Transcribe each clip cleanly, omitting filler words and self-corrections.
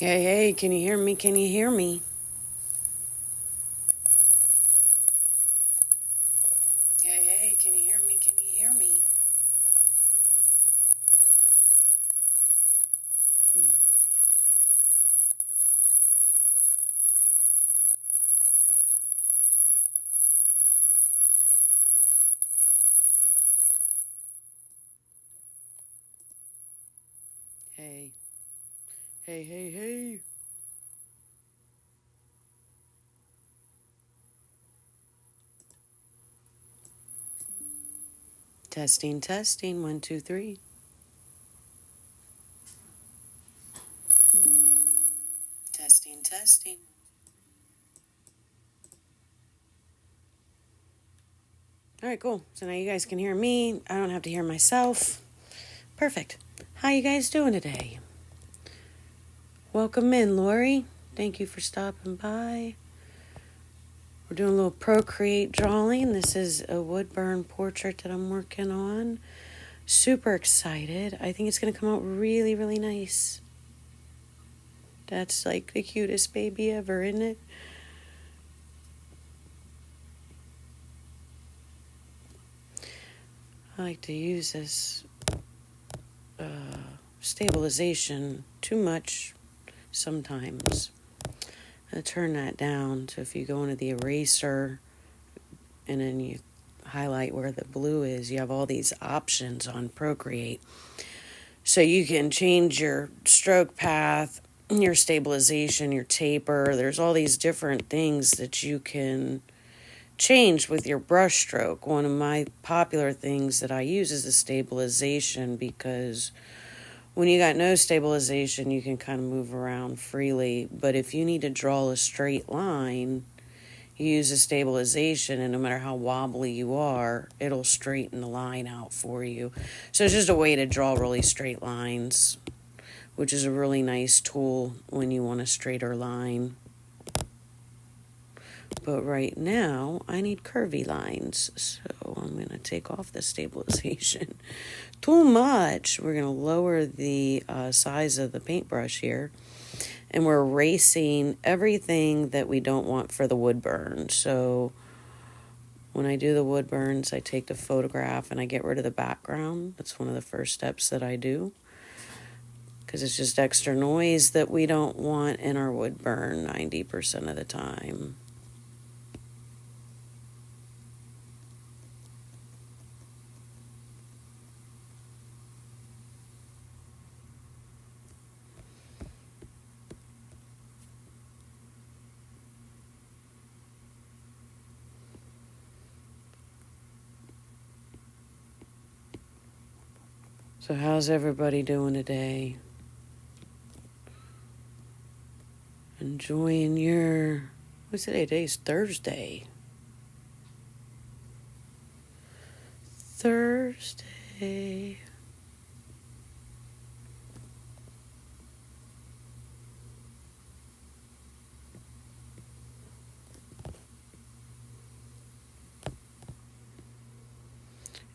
Hey, hey, can you hear me? Can you hear me? Hey, hey, can you hear me? Can you hear me? Hmm. Hey, hey, hey, hey. Testing, testing. 1, 2, 3. Testing, testing. All right, cool. So now you guys can hear me. I don't have to hear myself. Perfect. How you guys doing today? Welcome in, Lori. Thank you for stopping by. We're doing a little procreate drawing. This is a wood burn portrait that I'm working on. Super excited. I think it's going to come out really, really nice. That's like the cutest baby ever, isn't it? I like to use this stabilization too much sometimes. I turn that down. So if you go into the eraser and then you highlight where the blue is, you have all these options on Procreate. So you can change your stroke path, your stabilization, your taper. There's all these different things that you can change with your brush stroke. One of my popular things that I use is the stabilization, because when you got no stabilization, you can kind of move around freely. But if you need to draw a straight line, you use a stabilization, and no matter how wobbly you are, it'll straighten the line out for you. So it's just a way to draw really straight lines, which is a really nice tool when you want a straighter line. But right now, I need curvy lines, so I'm going to take off the stabilization. Too much. We're going to lower the size of the paintbrush here, and we're erasing everything that we don't want for the wood burn. So when I do the wood burns, I take the photograph and I get rid of the background. That's one of the first steps that I do, because it's just extra noise that we don't want in our wood burn 90% of the time. So how's everybody doing today? Enjoying your... What's today? Today's Thursday. Thursday.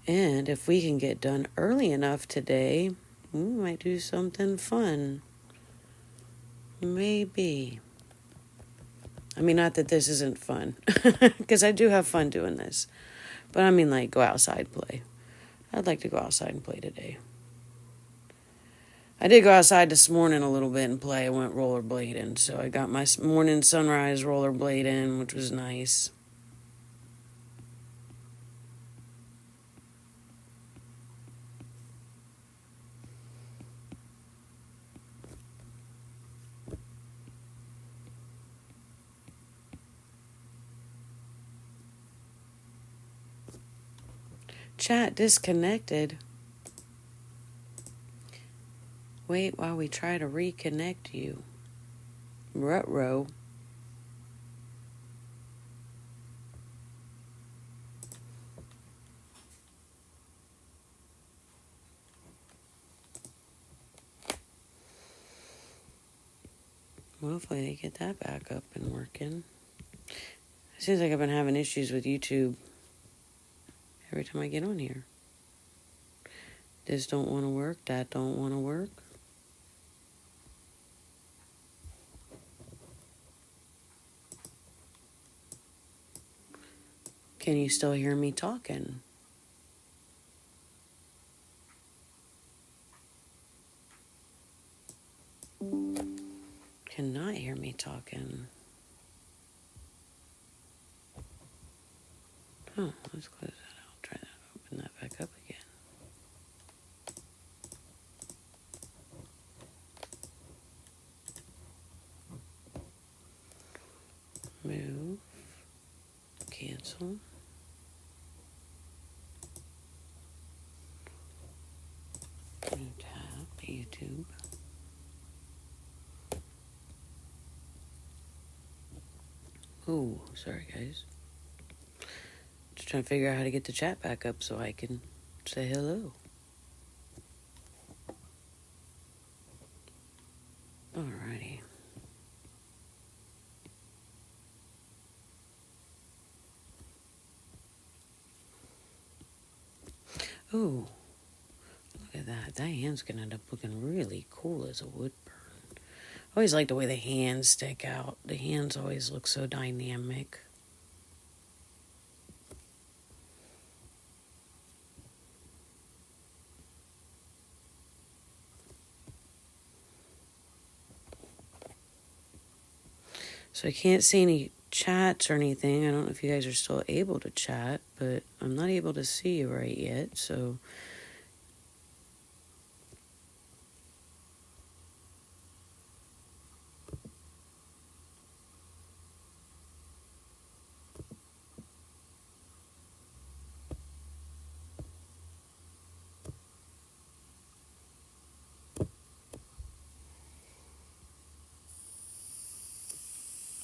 And if we can get done early enough today, we might do something fun. Maybe. I mean, not that this isn't fun, because I do have fun doing this. But I mean, like, go outside, play. I'd like to go outside and play today. I did go outside this morning a little bit and play. I went rollerblading, so I got my morning sunrise rollerblading, which was nice. Chat disconnected. Wait while we try to reconnect you. Ruh-roh. Hopefully they get that back up and working. It seems like I've been having issues with YouTube every time I get on here. This don't want to work, that don't want to work. Can you still hear me talking? Cannot hear me talking. Oh, let's close that out. Try that. Open that back up again. Move. Cancel. New tab. YouTube. Oh, sorry guys. Just trying to figure out how to get the chat back up so I can say hello. Alrighty. Oh, look at that. That hand's gonna end up looking really cool as a wood burn. I always like the way the hands stick out. The hands always look so dynamic. So I can't see any chats or anything. I don't know if you guys are still able to chat, but I'm not able to see you right yet, so...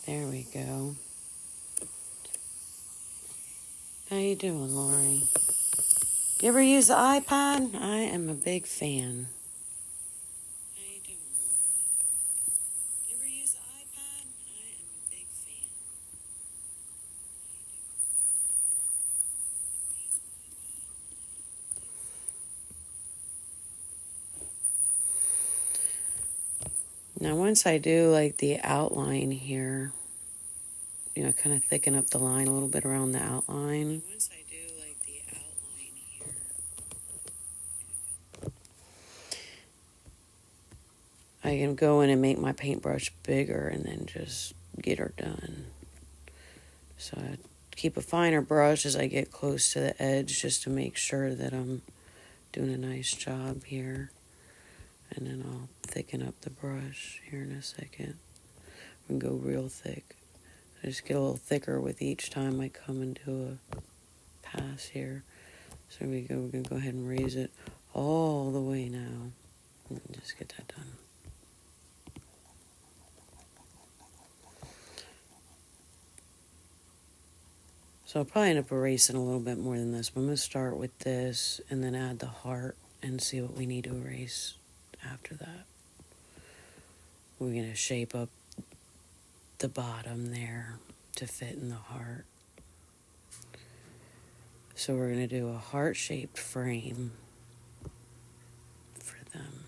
There we go. How you doing, Lori? You ever use the iPad? I am a big fan. How you doing, Lori? You ever use the iPad? I am a big fan. Now, once I do like the outline here, kind of thicken up the line a little bit around the outline. Once I do like the outline here, I can go in and make my paintbrush bigger and then just get her done. So I keep a finer brush as I get close to the edge just to make sure that I'm doing a nice job here. And then I'll thicken up the brush here in a second and go real thick. I just get a little thicker with each time I come and do a pass here. So there we go. We're going to go ahead and raise it all the way now. And just get that done. So I'll probably end up erasing a little bit more than this. But I'm going to start with this and then add the heart and see what we need to erase after that. We're going to shape up the bottom there to fit in the heart. So we're going to do a heart-shaped frame for them.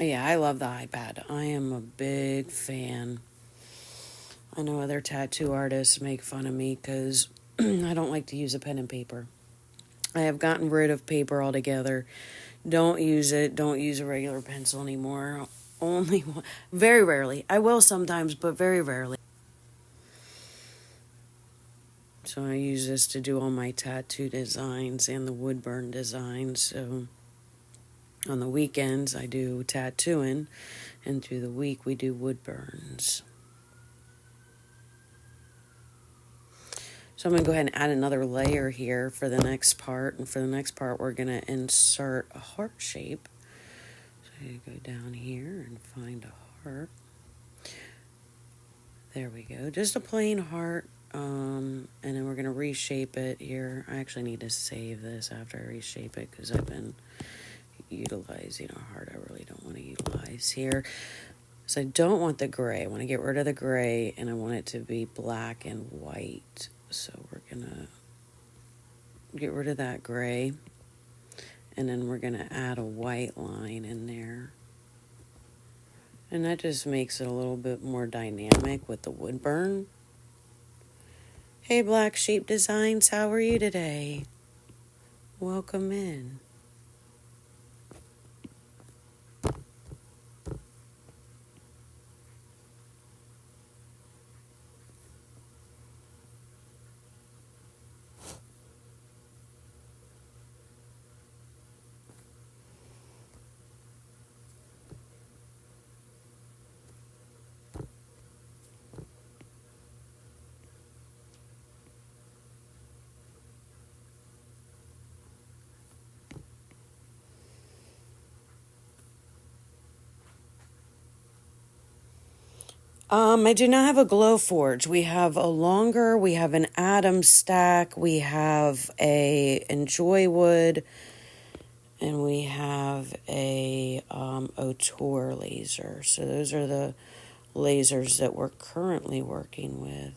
Yeah, I love the iPad. I am a big fan. I know other tattoo artists make fun of me because I don't like to use a pen and paper. I have gotten rid of paper altogether. Don't use it. Don't use a regular pencil anymore. Only one. Very rarely. I will sometimes, but very rarely. So I use this to do all my tattoo designs and the wood burn designs. So on the weekends, I do tattooing, and through the week, we do wood burns. So I'm going to go ahead and add another layer here for the next part. And for the next part, we're going to insert a heart shape. So you go down here and find a heart. There we go. Just a plain heart. And then we're going to reshape it here. I actually need to save this after I reshape it because I've been utilizing a heart I really don't want to utilize here. So I don't want the gray. I want to get rid of the gray, and I want it to be black and white. So we're going to get rid of that gray, and then we're going to add a white line in there. And that just makes it a little bit more dynamic with the wood burn. Hey, Black Sheep Designs, how are you today? Welcome in. I do not have a glow forge. We have a longer, we have an atom stack, we have a enjoy wood, and we have a Otor laser. So those are the lasers that we're currently working with.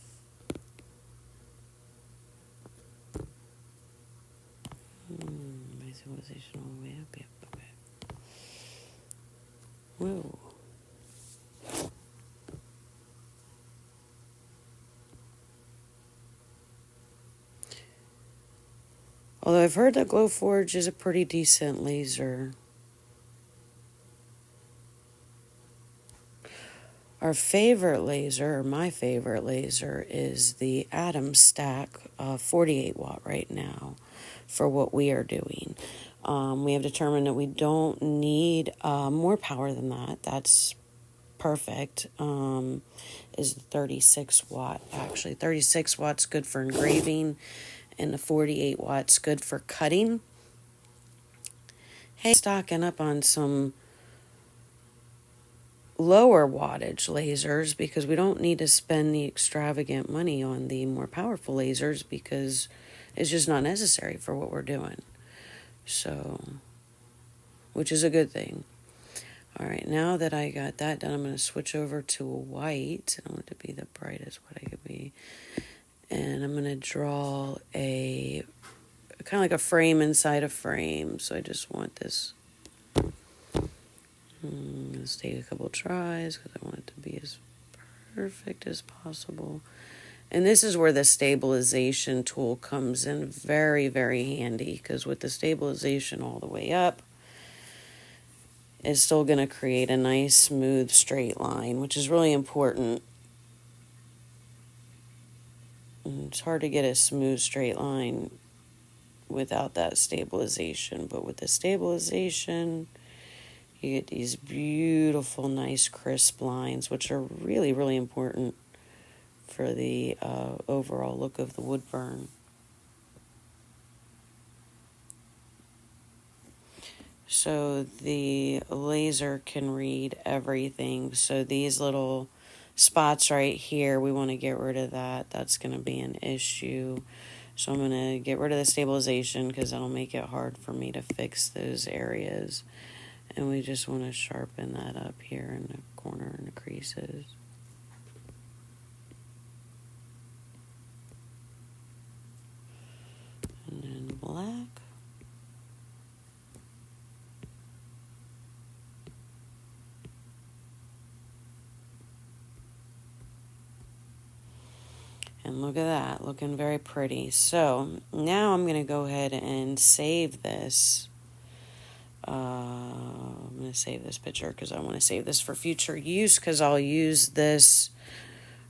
My civilization all the way up. Yep, okay. Whoa. Although I've heard that Glowforge is a pretty decent laser. Our favorite laser, or my favorite laser, is the Atom Stack 48 watt right now for what we are doing. We have determined that we don't need more power than that. That's perfect. Is 36 watt, actually. 36 watts good for engraving, and the 48 watts good for cutting. Hey, stocking up on some lower wattage lasers because we don't need to spend the extravagant money on the more powerful lasers because it's just not necessary for what we're doing. So, which is a good thing. All right, now that I got that done, I'm going to switch over to a white. I want it to be the brightest what I could be. And I'm going to draw a kind of like a frame inside a frame. So I just want this. Let's take a couple tries because I want it to be as perfect as possible. And this is where the stabilization tool comes in very, very handy because with the stabilization all the way up, it's still going to create a nice, smooth, straight line, which is really important. And it's hard to get a smooth, straight line without that stabilization. But with the stabilization, you get these beautiful, nice, crisp lines, which are really, really important for the overall look of the wood burn. So the laser can read everything. So these little spots right here, we want to get rid of that. That's going to be an issue. So I'm going to get rid of the stabilization because that'll make it hard for me to fix those areas. And we just want to sharpen that up here in the corner and the creases. And then black. And look at that, looking very pretty. So now I'm going to go ahead and save this. I'm going to save this picture because I want to save this for future use because I'll use this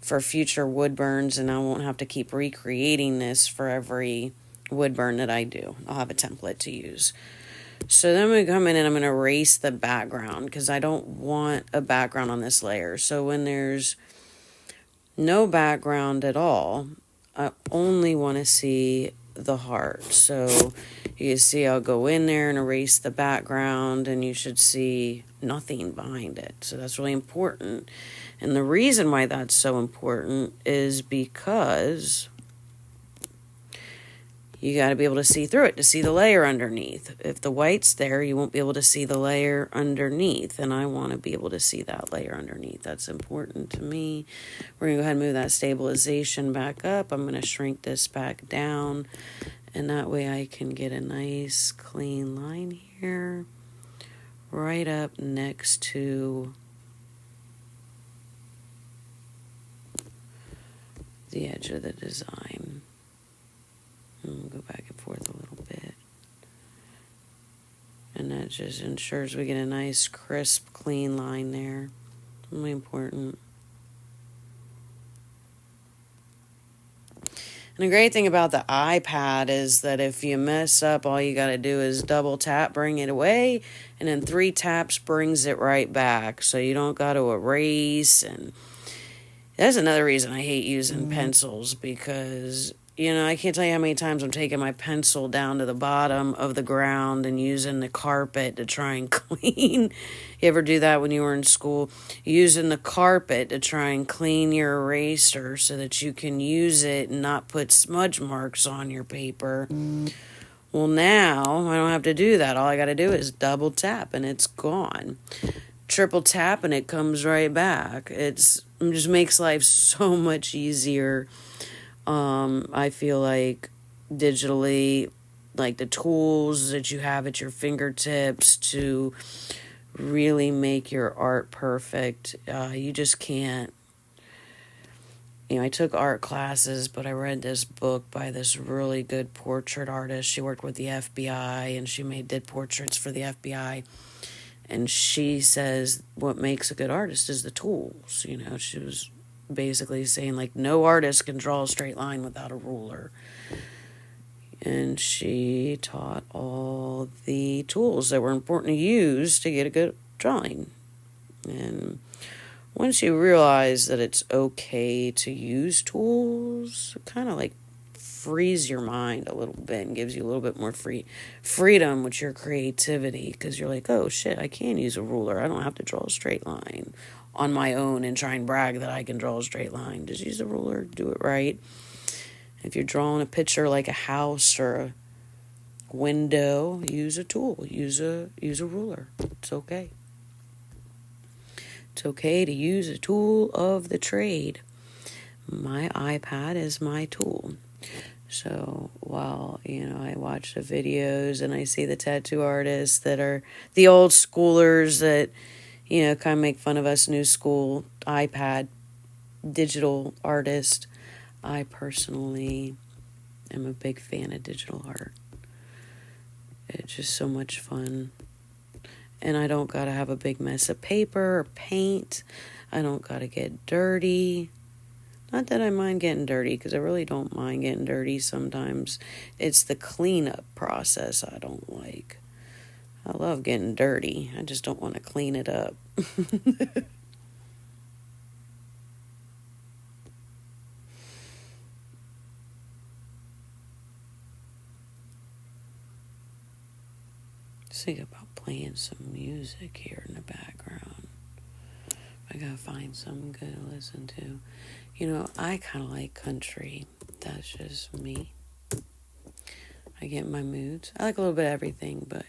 for future wood burns and I won't have to keep recreating this for every wood burn that I do. I'll have a template to use. So then I'm going to come in and I'm going to erase the background because I don't want a background on this layer. So when there's no background at all, I only want to see the heart. So you can see I'll go in there and erase the background and you should see nothing behind it. So that's really important. And the reason why that's so important is because you got to be able to see through it to see the layer underneath. If the white's there, you won't be able to see the layer underneath, and I want to be able to see that layer underneath. That's important to me. We're going to go ahead and move that stabilization back up. I'm going to shrink this back down, and that way I can get a nice clean line here right up next to the edge of the design. And we'll go back and forth a little bit. And that just ensures we get a nice, crisp, clean line there. Really important. And the great thing about the iPad is that if you mess up, all you got to do is double tap, bring it away, and then 3 taps brings it right back. So you don't got to erase. And that's another reason I hate using pencils, because, you know, I can't tell you how many times I'm taking my pencil down to the bottom of the ground and using the carpet to try and clean. You ever do that when you were in school? Using the carpet to try and clean your eraser so that you can use it and not put smudge marks on your paper. Well, now I don't have to do that. All I got to do is double tap and it's gone. Triple tap and it comes right back. It just makes life so much easier. I feel like digitally, like the tools that you have at your fingertips to really make your art perfect, you just can't. You know, I took art classes, but I read this book by this really good portrait artist. She worked with the FBI and she did portraits for the FBI. And she says what makes a good artist is the tools. You know, she was basically saying, like, no artist can draw a straight line without a ruler. And she taught all the tools that were important to use to get a good drawing. And once you realize that it's okay to use tools, it kind of like frees your mind a little bit and gives you a little bit more freedom with your creativity, because you're like, oh shit, I can use a ruler. I don't have to draw a straight line on my own and try and brag that I can draw a straight line. Just use a ruler, do it right. If you're drawing a picture like a house or a window, use a tool, use a ruler. It's okay. It's okay to use a tool of the trade. My iPad is my tool. So while, you know, I watch the videos and I see the tattoo artists that are the old schoolers that, you know, kind of make fun of us new school iPad digital artists, I personally am a big fan of digital art. It's just so much fun. And I don't gotta have a big mess of paper or paint. I don't gotta get dirty. Not that I mind getting dirty, because I really don't mind getting dirty sometimes. It's the cleanup process I don't like. I love getting dirty. I just don't want to clean it up. Think about playing some music here in the background. I gotta find something good to listen to. You know, I kind of like country. That's just me. I get in my moods. I like a little bit of everything, but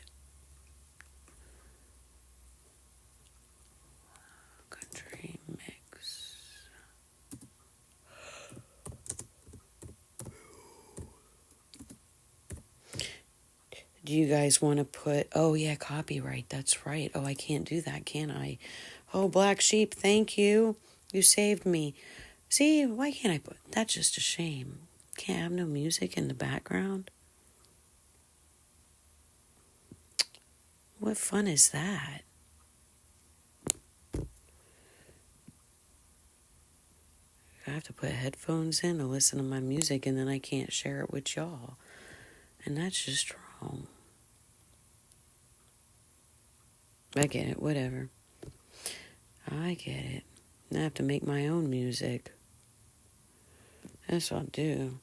country mix. Do you guys want to put, oh yeah, copyright, that's right. Oh, I can't do that, can I? Oh, Black Sheep, thank you. You saved me. See, why can't I put, that's just a shame. Can't have no music in the background. What fun is that? I have to put headphones in to listen to my music, and then I can't share it with y'all. And that's just wrong. I get it, whatever. I get it. I have to make my own music. That's what I'll do.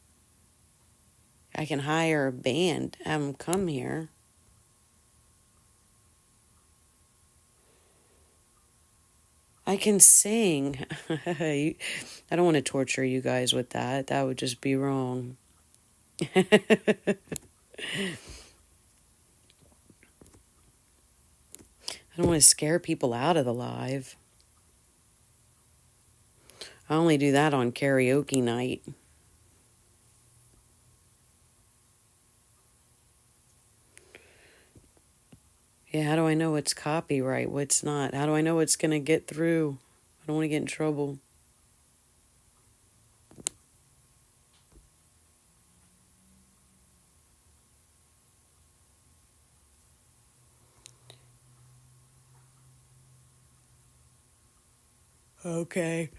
I can hire a band, have them come here. I can sing. I don't want to torture you guys with that. That would just be wrong. I don't want to scare people out of the live. I only do that on karaoke night. Yeah, how do I know what's copyright, what's not? How do I know what's going to get through? I don't want to get in trouble. Okay.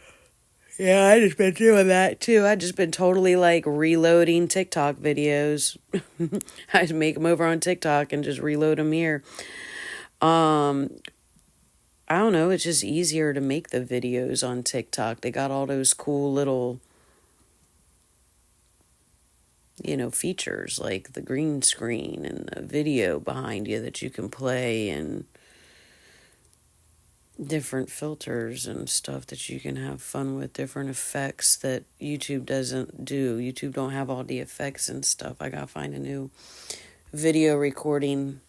Yeah, I just been doing that too. I just been totally like reloading TikTok videos. I just make them over on TikTok and just reload them here. Um, I don't know. It's just easier to make the videos on TikTok. They got all those cool little, features like the green screen and the video behind you that you can play and different filters and stuff that you can have fun with, different effects that YouTube doesn't do. YouTube don't have all the effects and stuff. I gotta find a new video recording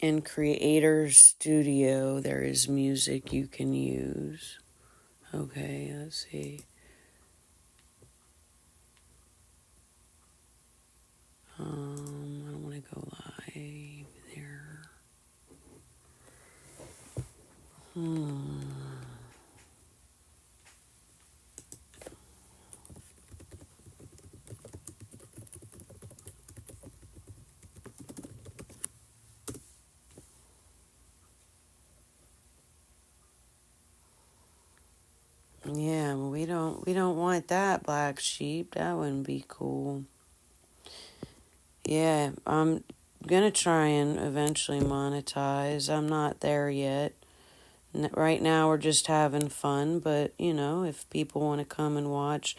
in Creator Studio. There is music you can use. Okay, let's see. I don't want to go live there. Yeah, we don't want that, black sheep. That wouldn't be cool. Yeah, I'm gonna try and eventually monetize. I'm not there yet. Right now we're just having fun, but if people want to come and watch,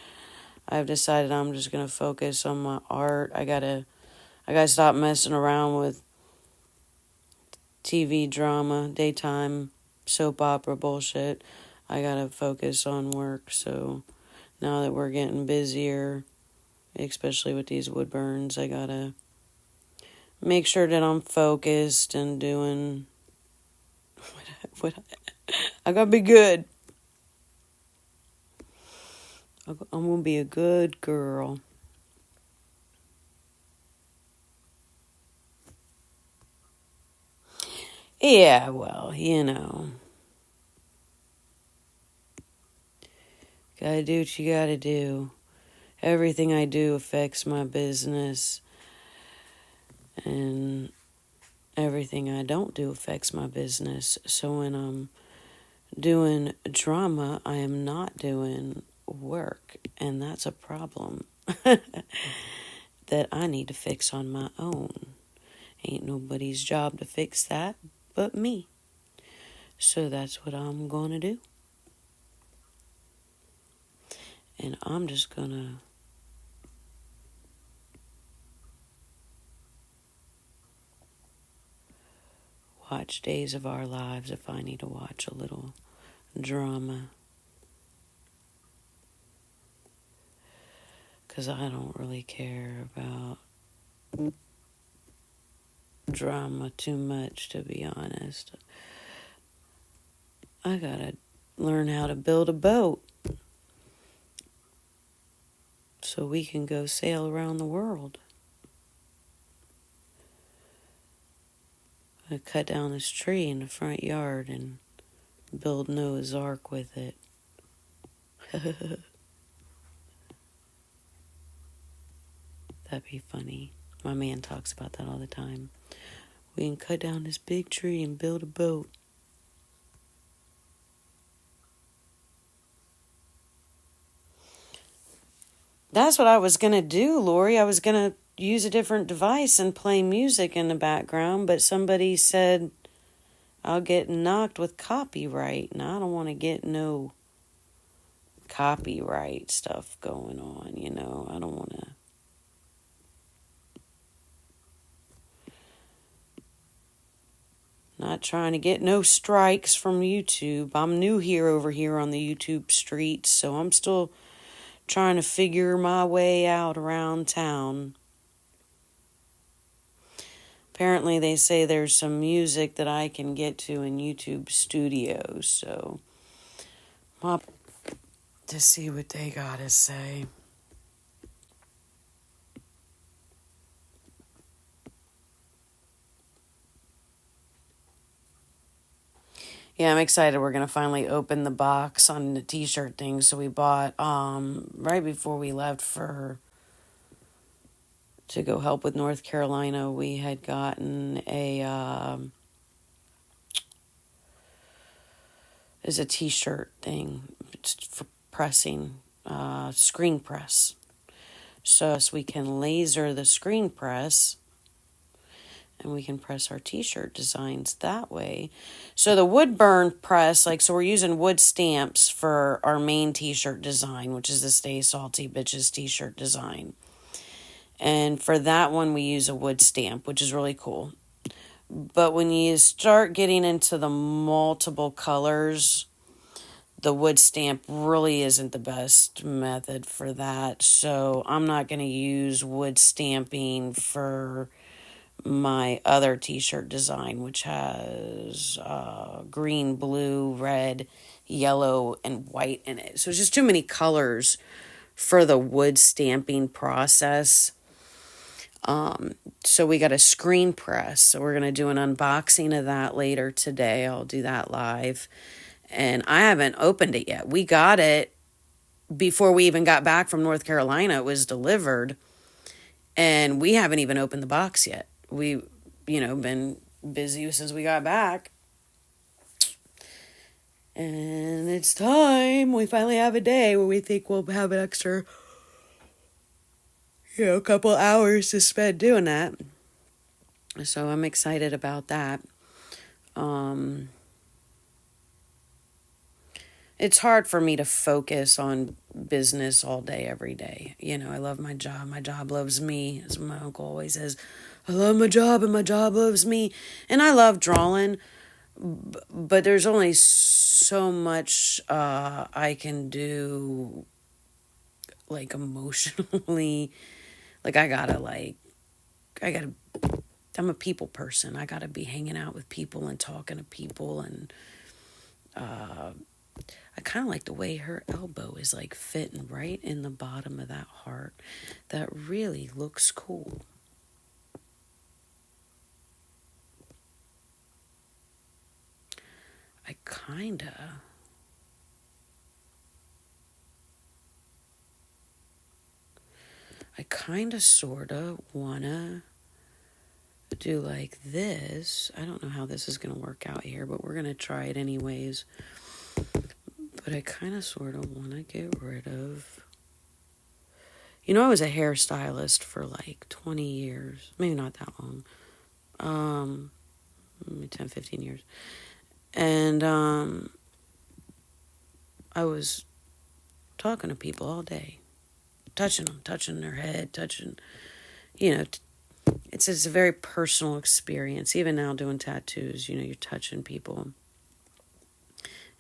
I've decided I'm just gonna focus on my art. I gotta stop messing around with TV drama, daytime soap opera bullshit. I gotta focus on work. So now that we're getting busier, especially with these wood burns, I gotta make sure that I'm focused and doing what I gotta be good. I'm gonna be a good girl. Yeah, well, gotta do what you gotta do. Everything I do affects my business, and everything I don't do affects my business. So when I'm doing drama, I am not doing work, and that's a problem that I need to fix on my own. Ain't nobody's job to fix that but me. So that's what I'm gonna do. And I'm just gonna watch Days of Our Lives if I need to watch a little drama. Because I don't really care about drama too much, to be honest. I gotta learn how to build a boat so we can go sail around the world. I cut down this tree in the front yard and build Noah's Ark with it. That'd be funny. My man talks about that all the time. We can cut down this big tree and build a boat. That's what I was going to do, Lori. I was going to use a different device and play music in the background, but somebody said I'll get knocked with copyright, and I don't want to get no copyright stuff going on, I don't want to. Not trying to get no strikes from YouTube. I'm new over here on the YouTube streets, so I'm still trying to figure my way out around town. Apparently they say there's some music that I can get to in YouTube Studios, so I'll have to see what they gotta say. Yeah, I'm excited. We're gonna finally open the box on the t-shirt thing. So we bought right before we left to go help with North Carolina. We had gotten a is a t-shirt thing. It's for pressing, screen press. So we can laser the screen press and we can press our t-shirt designs that way. So the wood burn press, so we're using wood stamps for our main t-shirt design, which is the Stay Salty Bitches t-shirt design. And for that one, we use a wood stamp, which is really cool. But when you start getting into the multiple colors, the wood stamp really isn't the best method for that. So I'm not going to use wood stamping for my other t-shirt design, which has green, blue, red, yellow, and white in it. So it's just too many colors for the wood stamping process. So we got a screen press. So we're going to do an unboxing of that later today. I'll do that live. And I haven't opened it yet. We got it before we even got back from North Carolina. It was delivered. And we haven't even opened the box yet. We've, been busy since we got back. And it's time. We finally have a day where we think we'll have an extra, a couple hours to spend doing that. So I'm excited about that. It's hard for me to focus on business all day, every day. I love my job. My job loves me, as my uncle always says. I love my job and my job loves me. And I love drawing, but there's only so much I can do, emotionally. I'm a people person. I gotta be hanging out with people and talking to people, and I kind of like the way her elbow is fitting right in the bottom of that heart. That really looks cool. I kinda sorta wanna do like this. I don't know how this is gonna work out here, but we're gonna try it anyways. But I kind of sort of want to get rid of... I was a hairstylist for 20 years. Maybe not that long. Maybe 10, 15 years. And I was talking to people all day. Touching them, touching their head, touching... it's a very personal experience. Even now doing tattoos, you're touching people.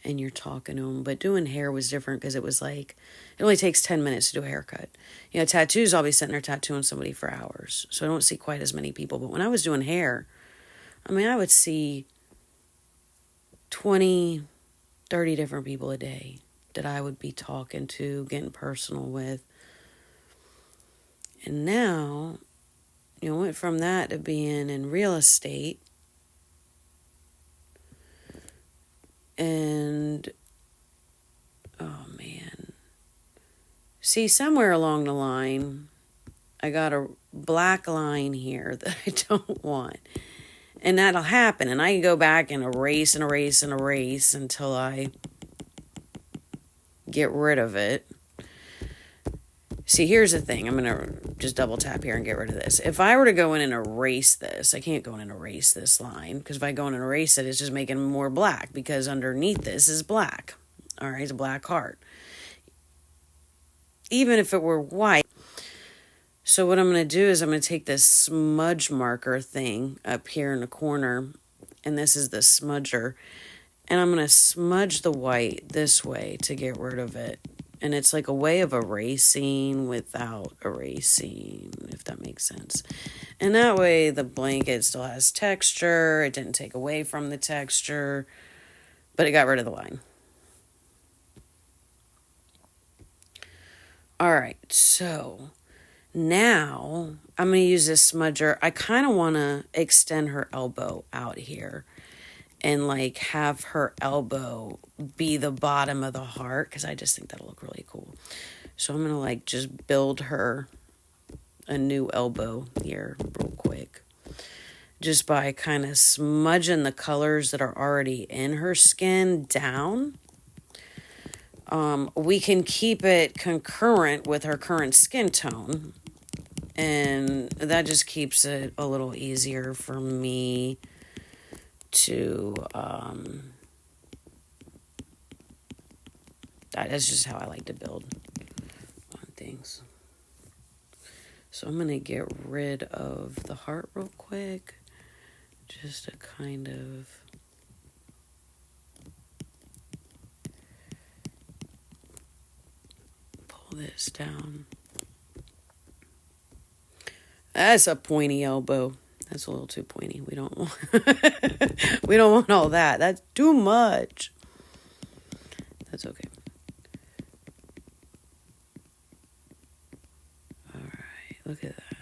And you're talking to them. But doing hair was different because it was it only takes 10 minutes to do a haircut. Tattoos, I'll be sitting there tattooing somebody for hours. So I don't see quite as many people. But when I was doing hair, I would see 20, 30 different people a day that I would be talking to, getting personal with. And now, went from that to being in real estate. And, oh man. See, somewhere along the line, I got a black line here that I don't want. And that'll happen. And I can go back and erase until I get rid of it. See, here's the thing. I'm going to just double tap here and get rid of this. If I were to go in and erase this, I can't go in and erase this line. Because if I go in and erase it, it's just making it more black. Because underneath this is black. All right, it's a black heart. Even if it were white. So what I'm going to do is I'm going to take this smudge marker thing up here in the corner. And this is the smudger. And I'm going to smudge the white this way to get rid of it. And it's a way of erasing without erasing, if that makes sense. And that way the blanket still has texture. It didn't take away from the texture, but it got rid of the line. All right, so now I'm going to use this smudger. I kind of want to extend her elbow out here. And have her elbow be the bottom of the heart. Because I just think that'll look really cool. So I'm going to just build her a new elbow here real quick. just by kind of smudging the colors that are already in her skin down. We can keep it concurrent with her current skin tone, and that just keeps it a little easier for me to that's just how I like to build on things. So I'm going to get rid of the heart real quick, just to kind of pull this down. That's a pointy elbow. That's a little too pointy. We don't want we don't want all that. That's too much. That's okay. All right, look at that.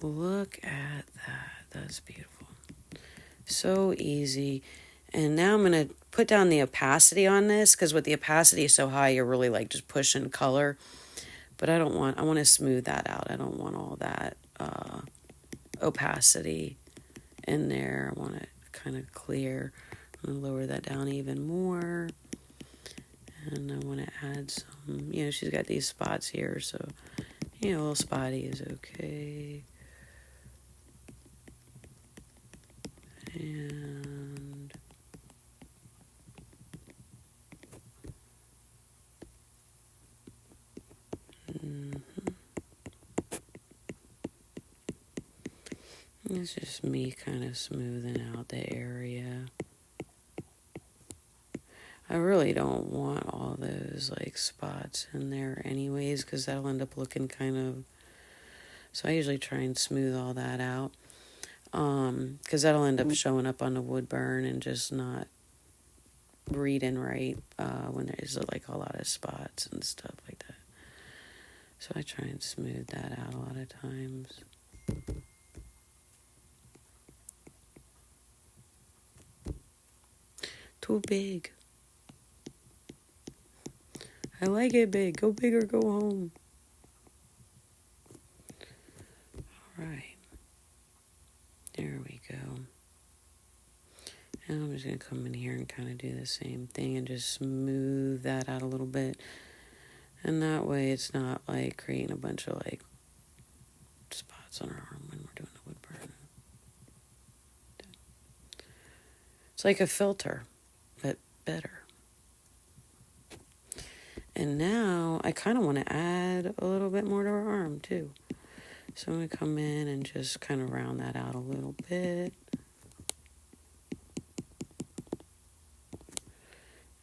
Look at that. That's beautiful. So easy. And now I'm going to put down the opacity on this, because with the opacity so high, you're really like just pushing color. But I want to smooth that out. I don't want all that opacity in there. I want it kind of clear. I'm going to lower that down even more. And I want to add some, she's got these spots here, so, a little spotty is okay. And it's just me kind of smoothing out the area. I really don't want all those like spots in there anyways, because that'll end up looking kind of, so I usually try and smooth all that out, because that'll end up showing up on the wood burn and just not reading right when there's like a lot of spots and stuff like that. So I try and smooth that out a lot of times. Too big. I like it big. Go big or go home. All right. There we go. And I'm just going to come in here and kind of do the same thing and just smooth that out a little bit. And that way it's not like creating a bunch of like spots on our arm when we're doing the wood burn. It's like a filter, but better. And now I kind of want to add a little bit more to our arm too. So I'm going to come in and just kind of round that out a little bit.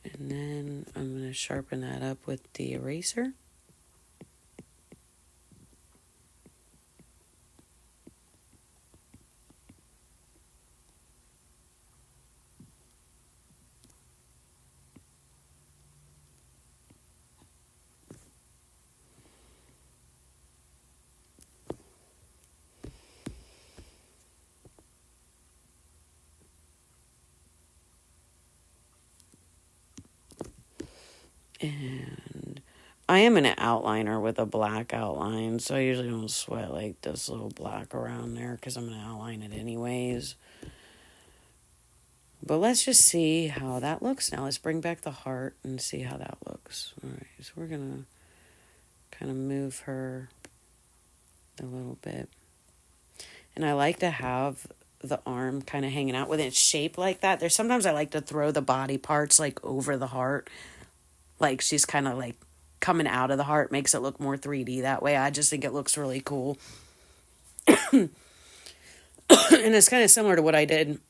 And then I'm going to sharpen that up with the eraser. And I am an outliner with a black outline, so I usually don't sweat like this little black around there because I'm going to outline it anyways. But let's just see how that looks now. Let's bring back the heart and see how that looks. All right, so we're going to kind of move her a little bit. And I like to have the arm kind of hanging out with its shape like that. There's sometimes I like to throw the body parts like over the heart. Like she's kind of like coming out of the heart, makes it look more 3D that way. I just think it looks really cool. And it's kind of similar to what I did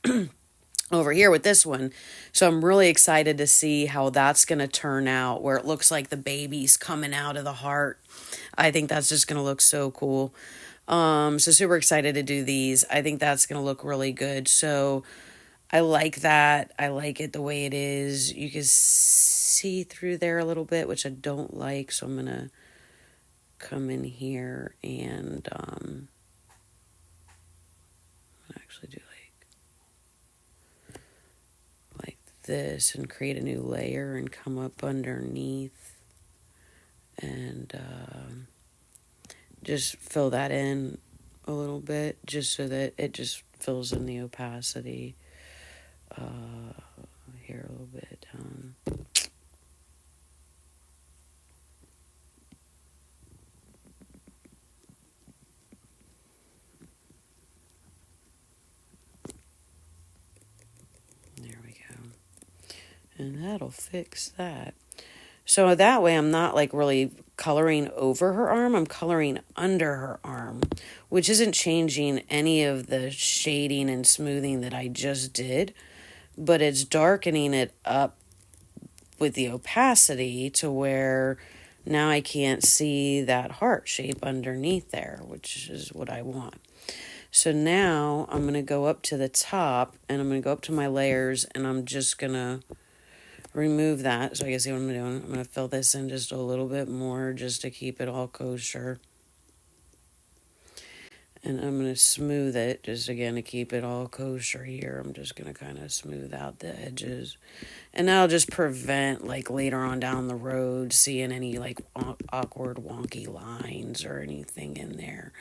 over here with this one. So I'm really excited to see how that's going to turn out, where it looks like the baby's coming out of the heart. I think that's just going to look so cool. So super excited to do these. I think that's going to look really good. So I like that. I like it the way it is. You can see through there a little bit, which I don't like. So I'm going to come in here and actually do like this and create a new layer and come up underneath and just fill that in a little bit, just so that it just fills in the opacity here a little bit down. There we go. And that'll fix that. So that way I'm not like really coloring over her arm, I'm coloring under her arm, which isn't changing any of the shading and smoothing that I just did, but it's darkening it up with the opacity to where now I can't see that heart shape underneath there, which is what I want. So now I'm going to go up to the top and I'm going to go up to my layers and I'm just going to remove that. So I can see what I'm doing. I'm going to fill this in just a little bit more just to keep it all kosher. And I'm going to smooth it just again to keep it all kosher here. I'm just going to kind of smooth out the edges. And that'll just prevent like later on down the road seeing any like awkward wonky lines or anything in there.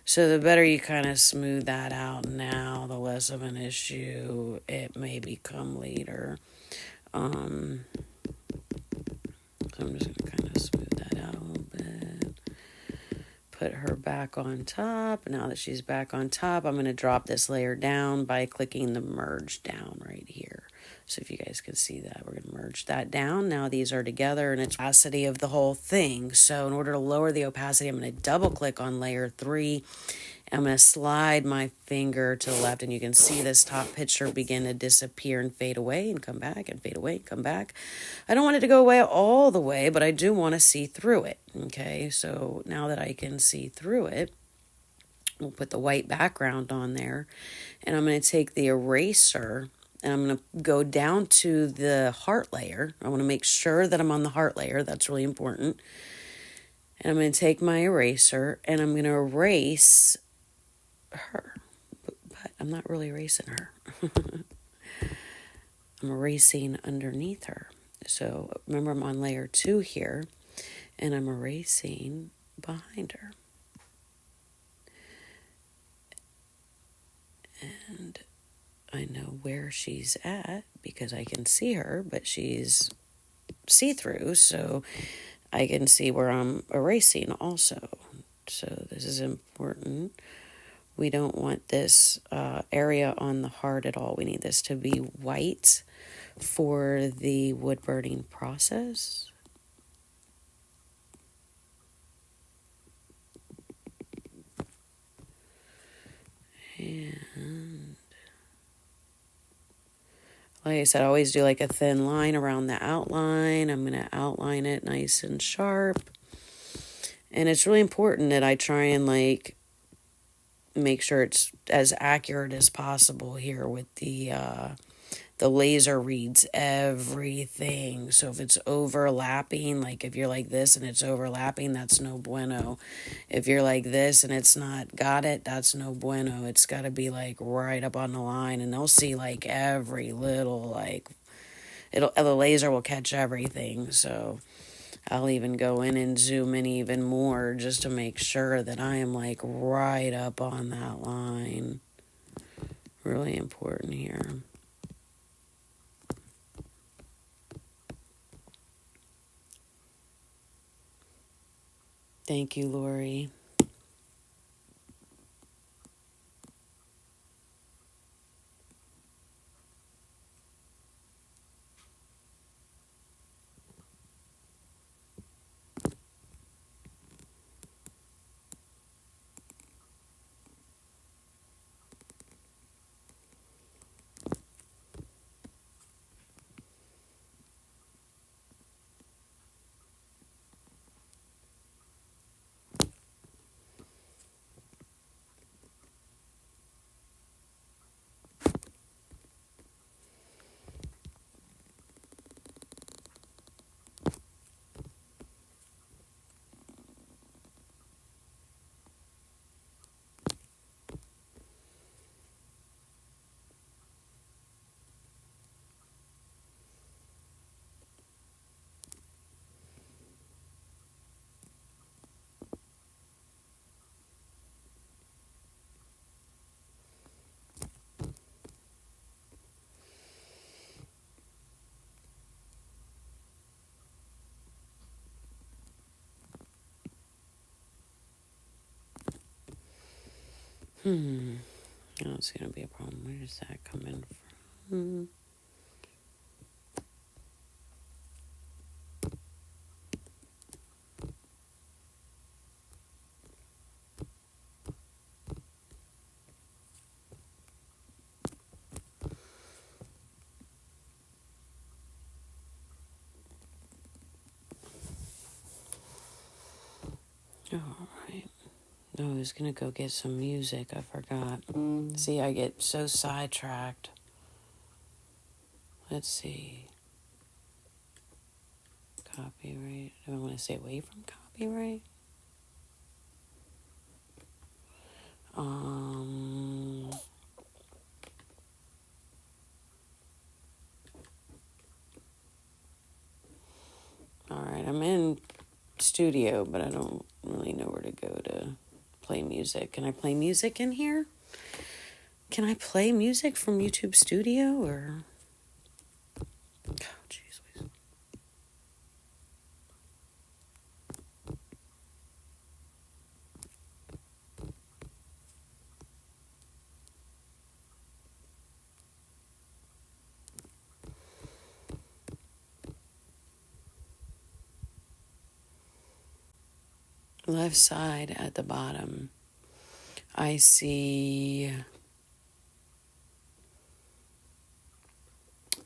So the better you kind of smooth that out now, the less of an issue it may become later. So I'm just going to kind of smooth that out a little bit. Put her back on top. Now that she's back on top, I'm going to drop this layer down by clicking the merge down right here. So if you guys can see that, we're going to merge that down. Now these are together and it's opacity of the whole thing. So in order to lower the opacity, I'm going to double click on layer 3. I'm going to slide my finger to the left and you can see this top picture begin to disappear and fade away and come back and fade away and come back. I don't want it to go away all the way, but I do want to see through it. Okay, so now that I can see through it, we'll put the white background on there and I'm going to take the eraser and I'm going to go down to the heart layer. I want to make sure that I'm on the heart layer. That's really important. And I'm going to take my eraser and I'm going to erase her. But I'm not really erasing her. I'm erasing underneath her. So remember I'm on layer 2 here and I'm erasing behind her. And I know where she's at because I can see her, but she's see-through, so I can see where I'm erasing also. So this is important. We don't want this area on the heart at all. We need this to be white for the wood burning process. And like I said, I always do like a thin line around the outline. I'm going to outline it nice and sharp. And it's really important that I try and like make sure it's as accurate as possible here with the laser reads everything. So if it's overlapping, like if you're like this and it's overlapping, that's no bueno. If you're like this and it's not got it, that's no bueno. It's got to be like right up on the line and they'll see like every little like the laser will catch everything. So I'll even go in and zoom in even more just to make sure that I am like right up on that line. Really important here. Thank you, Lori. Oh, it's going to be a problem. Where does that come in from? All right. Oh, I was going to go get some music. I forgot. See, I get so sidetracked. Let's see. Copyright. Do I want to stay away from copyright? All right, I'm in studio, but I don't really know where to go to play music. Can I play music in here? Can I play music from YouTube Studio or? Oh, jeez. Left side at the bottom, I see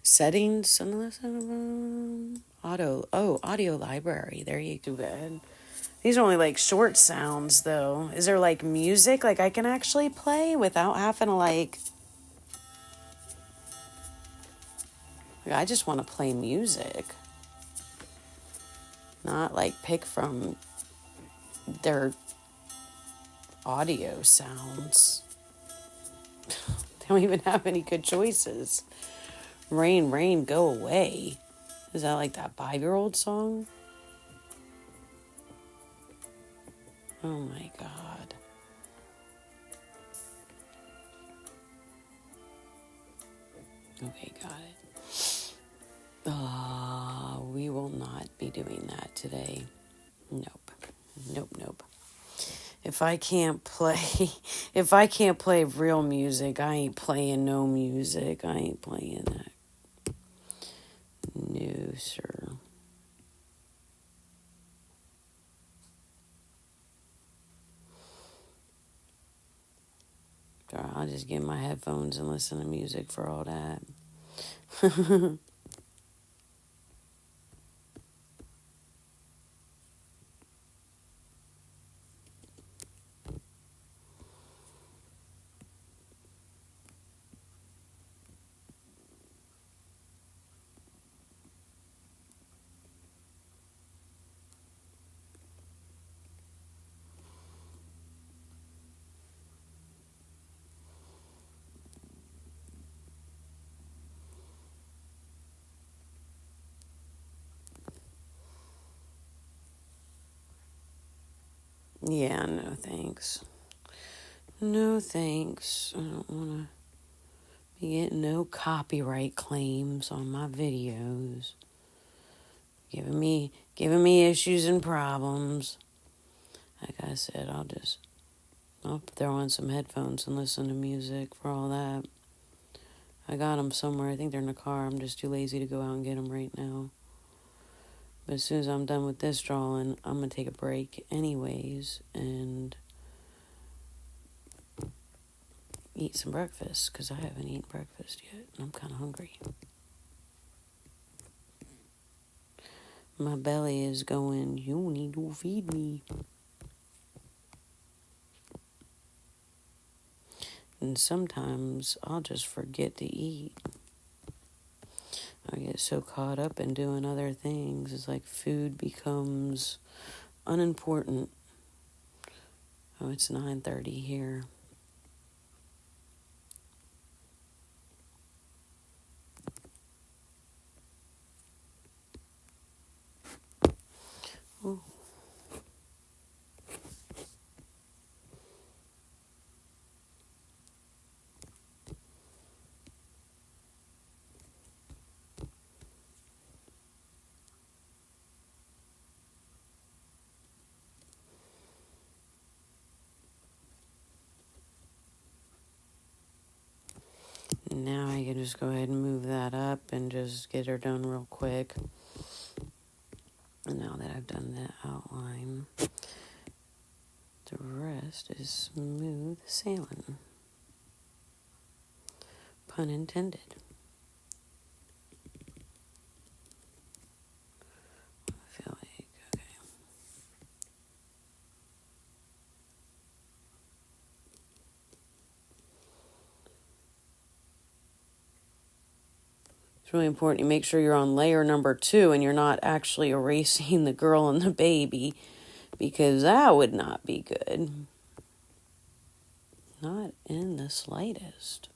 settings. Audio library. There you go. These are only like short sounds though. Is there like music like I can actually play without having to like I just want to play music. Not like pick from their audio sounds. They don't even have any good choices. Rain, rain, go away. Is that like that 5-year-old song? Oh my God. Okay, got it. We will not be doing that today. Nope. Nope. If I can't play real music, I ain't playing no music. I ain't playing that. No, sir. I'll just get my headphones and listen to music for all that. Yeah, no thanks. No thanks. I don't want to be getting no copyright claims on my videos. Giving me issues and problems. Like I said, I'll throw on some headphones and listen to music for all that. I got them somewhere. I think they're in the car. I'm just too lazy to go out and get them right now. But as soon as I'm done with this drawing, I'm going to take a break anyways and eat some breakfast because I haven't eaten breakfast yet. I'm kind of hungry. My belly is going, you need to feed me. And sometimes I'll just forget to eat. I get so caught up in doing other things. It's like food becomes unimportant. Oh, it's 9:30 here. Oh. just go ahead and move that up and just get her done real quick. And now that I've done that outline, the rest is smooth sailing. Pun intended. I feel like, okay. It's really important you make sure you're on layer number 2 and you're not actually erasing the girl and the baby, because that would not be good. Not in the slightest.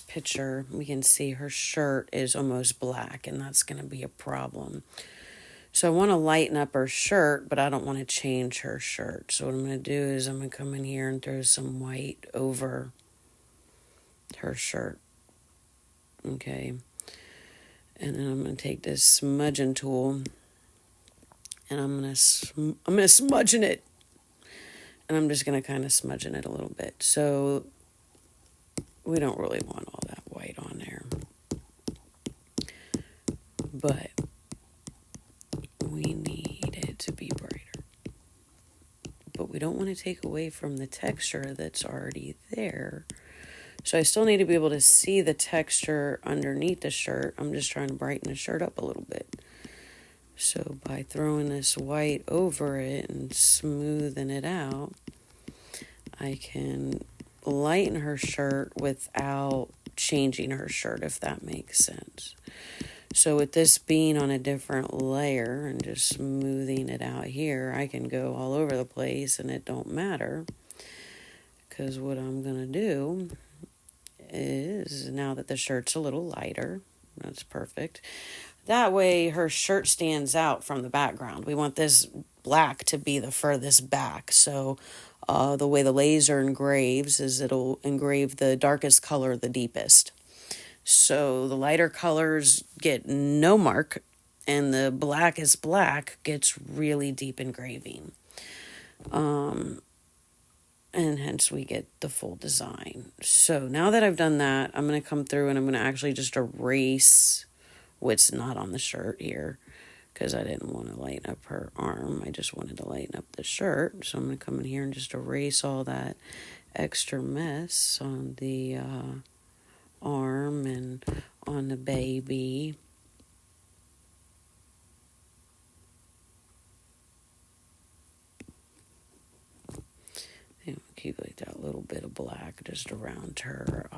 Picture, we can see her shirt is almost black, and that's going to be a problem. So I want to lighten up her shirt, but I don't want to change her shirt. So what I'm going to do is I'm going to come in here and throw some white over her shirt. Okay. And then I'm going to take this smudging tool and I'm going to smudge in it. And I'm just going to kind of smudge in it a little bit. So we don't really want all that white on there. But we need it to be brighter. But we don't want to take away from the texture that's already there. So I still need to be able to see the texture underneath the shirt. I'm just trying to brighten the shirt up a little bit. So by throwing this white over it and smoothing it out, I can lighten her shirt without changing her shirt, if that makes sense. So with this being on a different layer and just smoothing it out here, I can go all over the place and it don't matter. Because what I'm going to do is, now that the shirt's a little lighter, that's perfect. That way her shirt stands out from the background. We want this black to be the furthest back. So the way the laser engraves is it'll engrave the darkest color the deepest. So the lighter colors get no mark, and the blackest black gets really deep engraving. And hence we get the full design. So now that I've done that, I'm going to come through and I'm going to actually just erase what's not on the shirt here, because I didn't want to lighten up her arm. I just wanted to lighten up the shirt. So I'm going to come in here and just erase all that extra mess on the arm and on the baby. And keep like that little bit of black just around her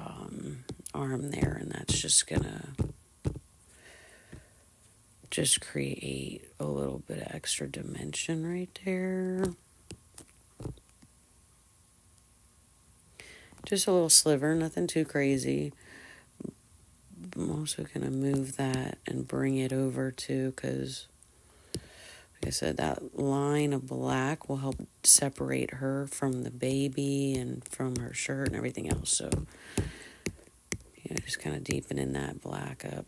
arm there, and that's just gonna just create a little bit of extra dimension right there. Just a little sliver, nothing too crazy. I'm also going to move that and bring it over too, because like I said, that line of black will help separate her from the baby and from her shirt and everything else. So, just kind of deepening that black up.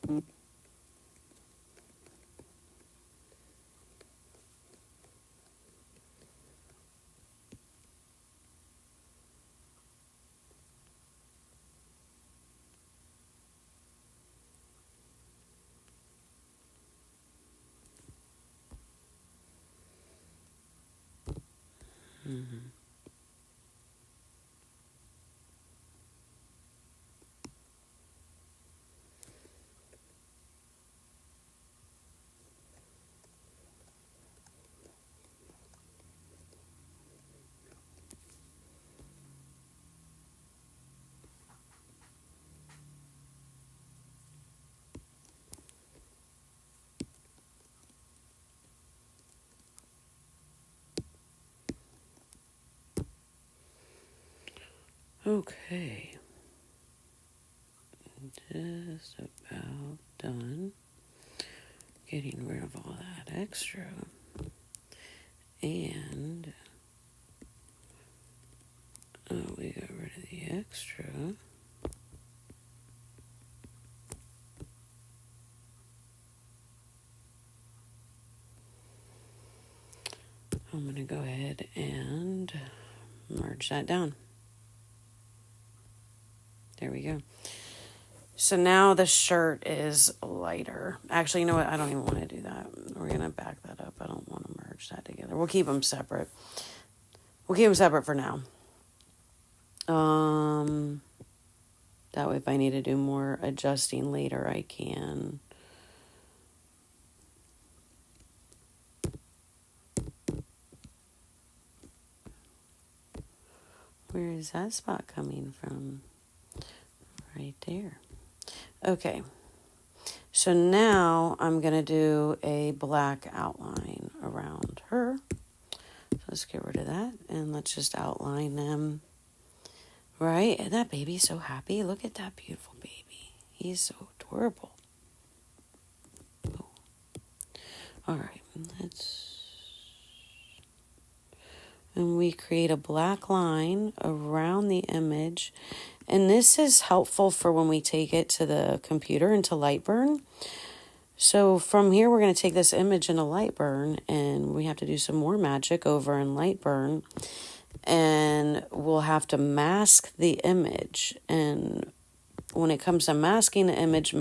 Mm-hmm. Okay. Just about done getting rid of all that extra. And we got rid of the extra. I'm going to go ahead and merge that down. There we go. So now the shirt is lighter. Actually, you know what? I don't even want to do that. We're going to back that up. I don't want to merge that together. We'll keep them separate. We'll keep them separate for now. That way if I need to do more adjusting later, I can. Where is that spot coming from? Right there. Okay. So now I'm going to do a black outline around her. So let's get rid of that and let's just outline them. Right? And that baby's so happy. Look at that beautiful baby. He's so adorable. Oh. All right. And we create a black line around the image. And this is helpful for when we take it to the computer into Lightburn. So from here, we're going to take this image into Lightburn, and we have to do some more magic over in Lightburn. And we'll have to mask the image. And when it comes to masking the image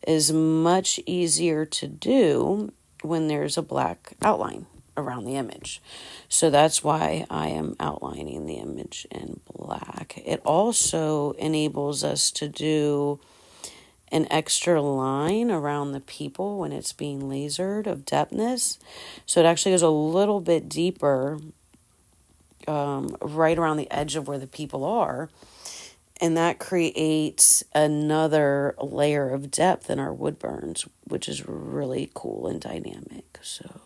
is much easier to do when there's a black outline around the image. So that's why I am outlining the image in black. It also enables us to do an extra line around the people when it's being lasered of depthness. So it actually goes a little bit deeper right around the edge of where the people are. And that creates another layer of depth in our wood burns, which is really cool and dynamic. So.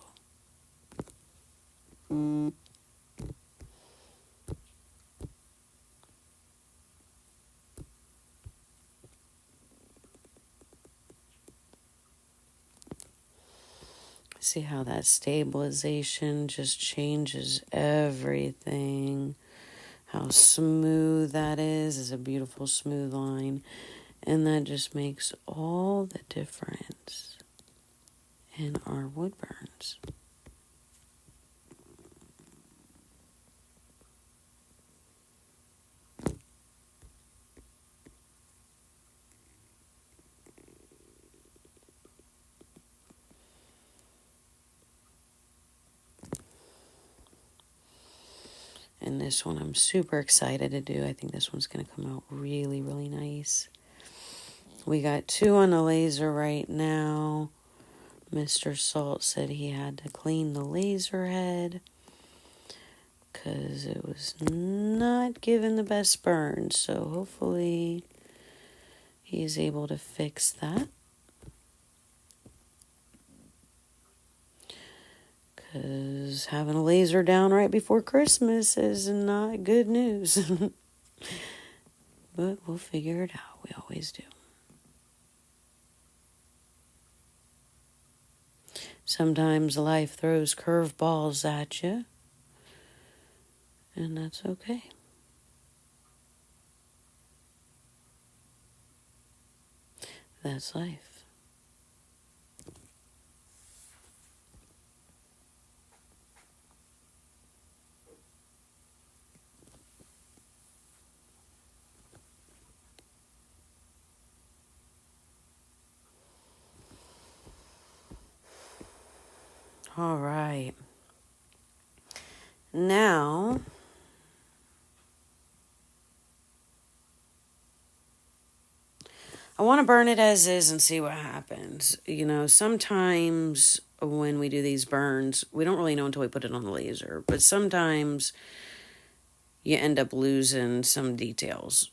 See how that stabilization just changes everything. How smooth that is a beautiful smooth line. And that just makes all the difference in our wood burns. And this one I'm super excited to do. I think this one's going to come out really, really nice. We got 2 on the laser right now. Mr. Salt said he had to clean the laser head because it was not giving the best burn. So hopefully he's able to fix that. Because having a laser down right before Christmas is not good news. But we'll figure it out. We always do. Sometimes life throws curveballs at you. And that's okay. That's life. All right. Now, I want to burn it as is and see what happens. You know, sometimes when we do these burns, we don't really know until we put it on the laser, but sometimes you end up losing some details.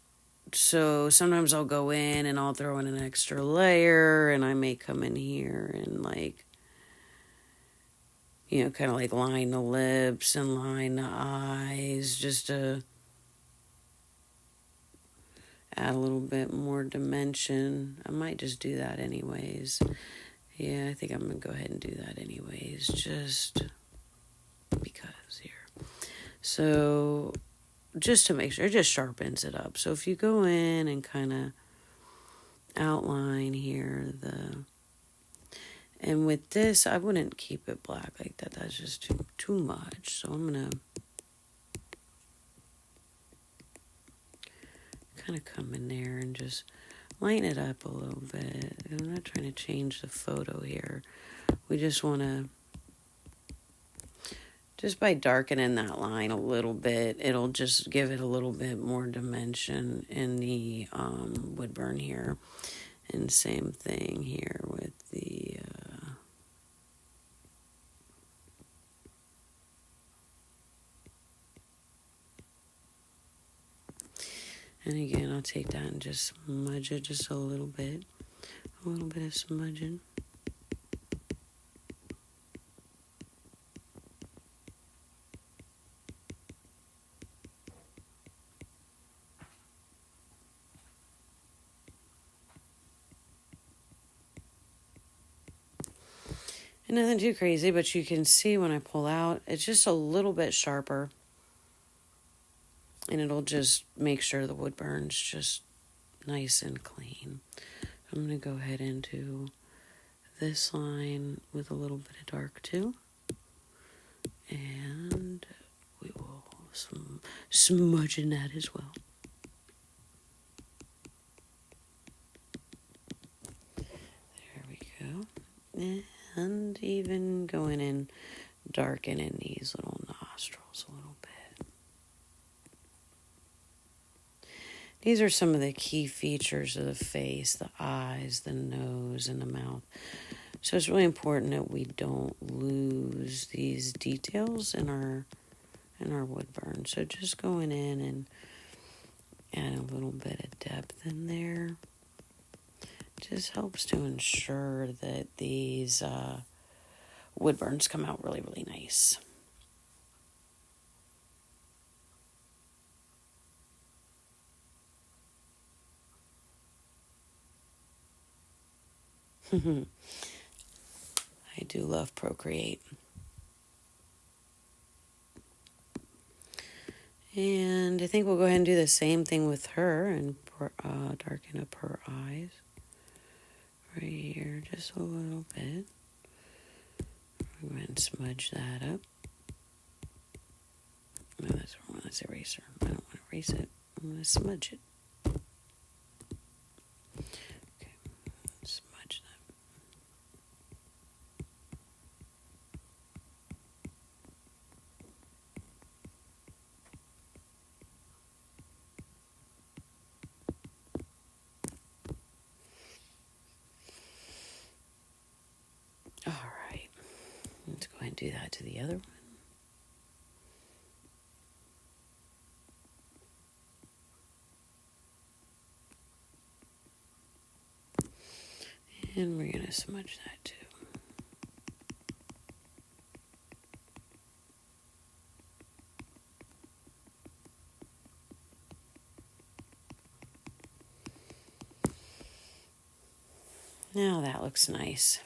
So sometimes I'll go in and I'll throw in an extra layer, and I may come in here and like, you know, kind of like line the lips and line the eyes just to add a little bit more dimension. I might just do that anyways. Yeah, I think I'm going to go ahead and do that anyways, just because here. So just to make sure, it just sharpens it up. So if you go in and kind of outline here and with this, I wouldn't keep it black like that. That's just too much. So I'm going to kind of come in there and just lighten it up a little bit. I'm not trying to change the photo here. We just want to, just by darkening that line a little bit, it'll just give it a little bit more dimension in the wood burn here. And same thing here with the and again, I'll take that and just smudge it just a little bit of smudging. And nothing too crazy, but you can see when I pull out, it's just a little bit sharper. And it'll just make sure the wood burns just nice and clean. I'm going to go ahead and do this line with a little bit of dark too. And we will smudge in that as well. There we go. And even going in darkening these little nostrils a little bit. These are some of the key features of the face, the eyes, the nose, and the mouth. So it's really important that we don't lose these details in our wood burn. So just going in and add a little bit of depth in there just helps to ensure that these wood burns come out really, really nice. I do love Procreate. And I think we'll go ahead and do the same thing with her and darken up her eyes. Right here, just a little bit. Go ahead and smudge that up. No, that's wrong. That's eraser. I don't want to erase it. I'm going to smudge it. Okay, smudge that. All right. Let's go ahead and do that to the other one. And we're going to smudge that too. Now that looks nice.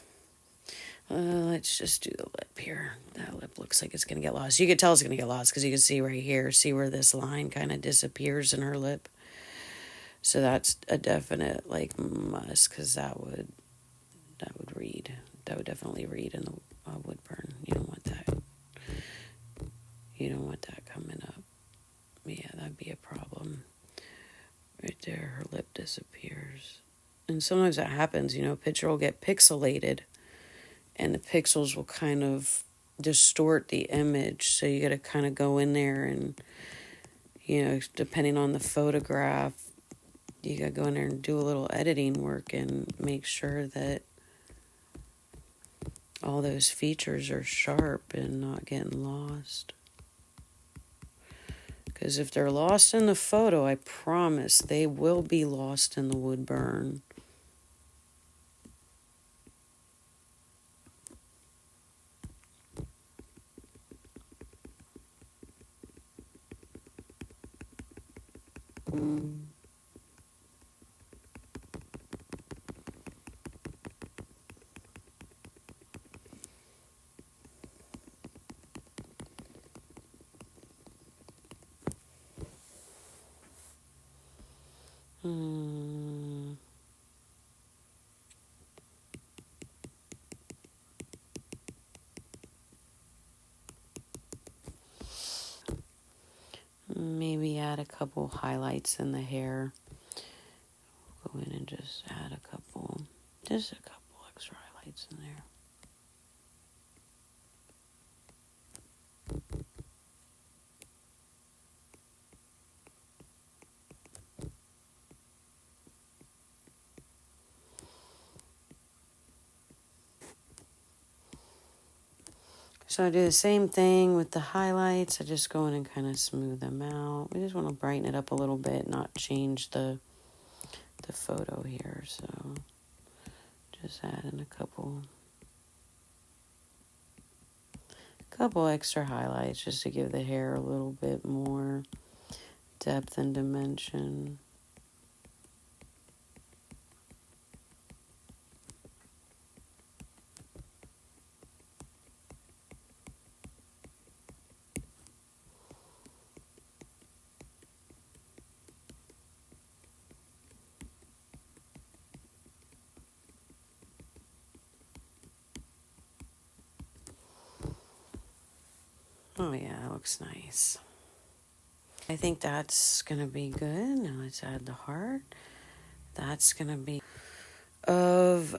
Let's just do the lip here. That lip looks like it's going to get lost. You could tell it's going to get lost because you can see right here, see where this line kind of disappears in her lip. So that's a definite like must, because that would definitely read in the wood burn. You don't want that. You don't want that coming up. Yeah, that'd be a problem. Right there, her lip disappears. And sometimes that happens, a picture will get pixelated and the pixels will kind of distort the image. So you got to kind of go in there and, depending on the photograph, you got to go in there and do a little editing work and make sure that all those features are sharp and not getting lost. Because if they're lost in the photo, I promise they will be lost in the wood burn. Maybe add a couple highlights in the hair. Go in and just add a couple extra highlights in there. So I do the same thing with the highlights. I just go in and kind of smooth them out. We just want to brighten it up a little bit, not change the photo here. So just add in a couple extra highlights just to give the hair a little bit more depth and dimension. Oh yeah, that looks nice. I think that's going to be good. Now let's add the heart. That's going to be of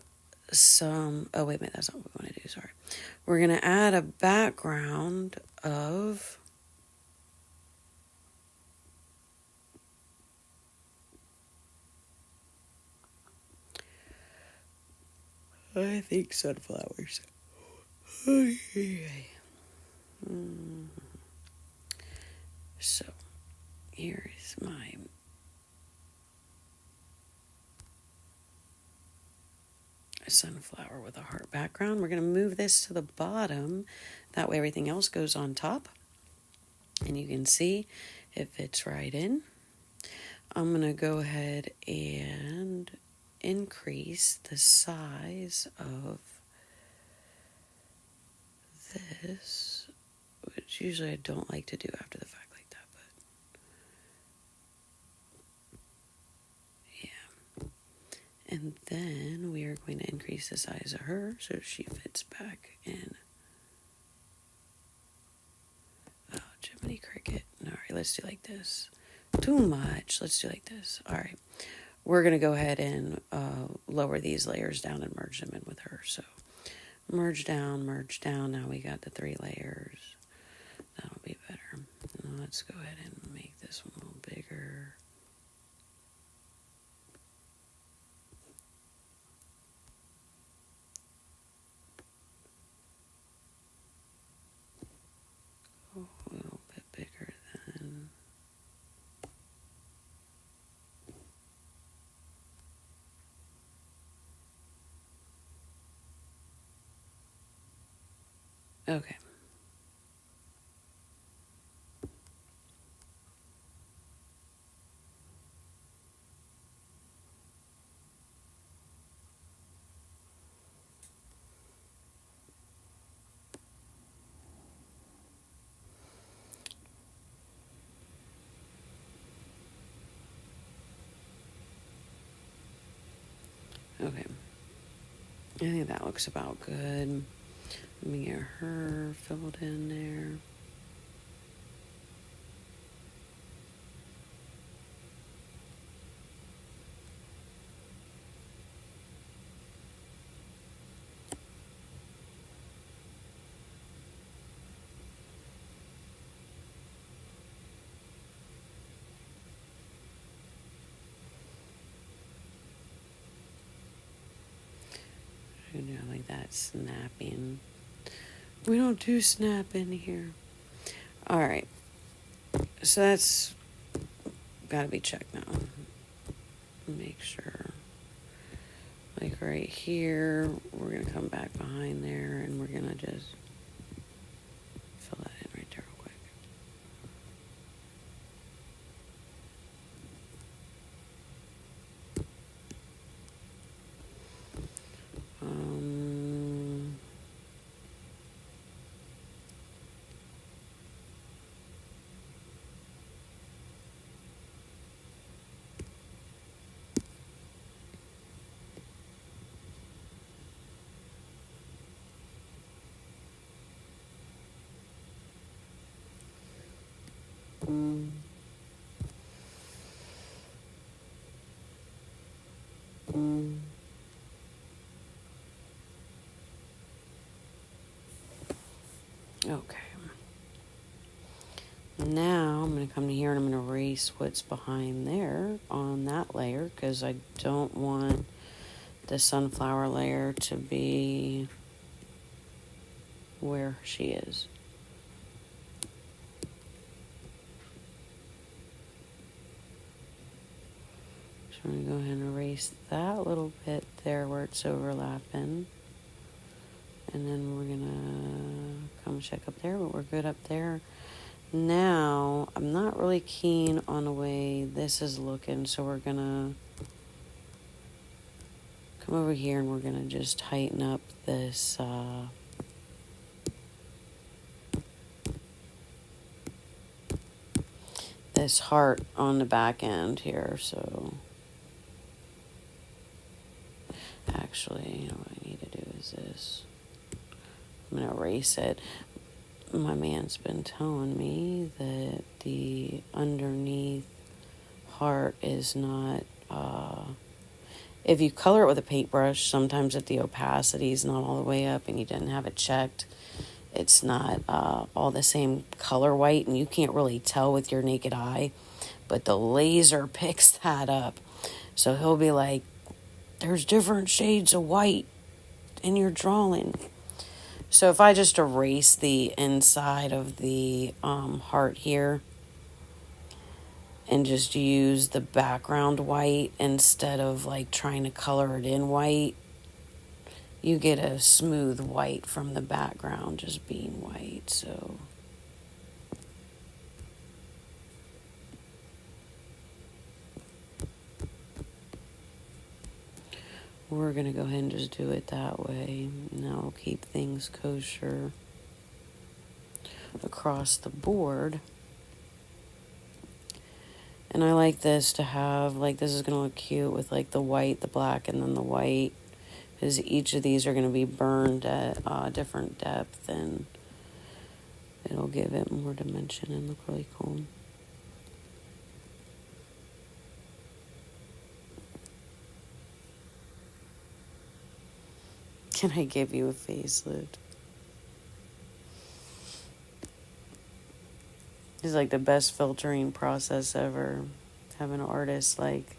some... Oh, wait a minute. That's not what we want to do. Sorry. We're going to add a background of... I think sunflowers. So, here is my sunflower with a heart background. We're going to move this to the bottom. That way everything else goes on top. And you can see it fits right in. I'm going to go ahead and increase the size of this, which usually I don't like to do after the fact like that, but yeah. And then we are going to increase the size of her so she fits back in. Oh, Jiminy Cricket. All right, let's do like this. Too much. Let's do like this. All right. We're going to go ahead and lower these layers down and merge them in with her. So merge down. Now we got the 3 layers. That'll be better. Now let's go ahead and make this one a little bigger. Oh, a little bit bigger then. Okay. Okay. I think that looks about good. Let me get her filled in there. Like that snapping. We don't do snapping here. All right. So that's got to be checked now. Make sure. Like right here, we're going to come back behind there and we're going to just fill that in right there real quick. Okay. Now I'm going to come to here and I'm going to erase what's behind there on that layer because I don't want the sunflower layer to be where she is. So I'm going to go ahead and erase that little bit there where it's overlapping. And then we're going to come check up there, but we're good up there. Now, I'm not really keen on the way this is looking, so we're going to come over here and we're going to just tighten up this this heart on the back end here. So actually, you know what I need to do is this. I'm going to erase it. My man's been telling me that the underneath heart is not, if you color it with a paintbrush, sometimes if the opacity is not all the way up and you didn't have it checked, it's not all the same color white and you can't really tell with your naked eye, but the laser picks that up. So he'll be like, there's different shades of white in your drawing. So if I just erase the inside of the heart here and just use the background white instead of like trying to color it in white, you get a smooth white from the background just being white. So we're going to go ahead and just do it that way. Now we'll keep things kosher across the board. And I like this to have, like, this is going to look cute with, like, the white, the black, and then the white. Because each of these are going to be burned at different depth, and it'll give it more dimension and look really cool. Can I give you a facelift? It's like the best filtering process ever. Have an artist like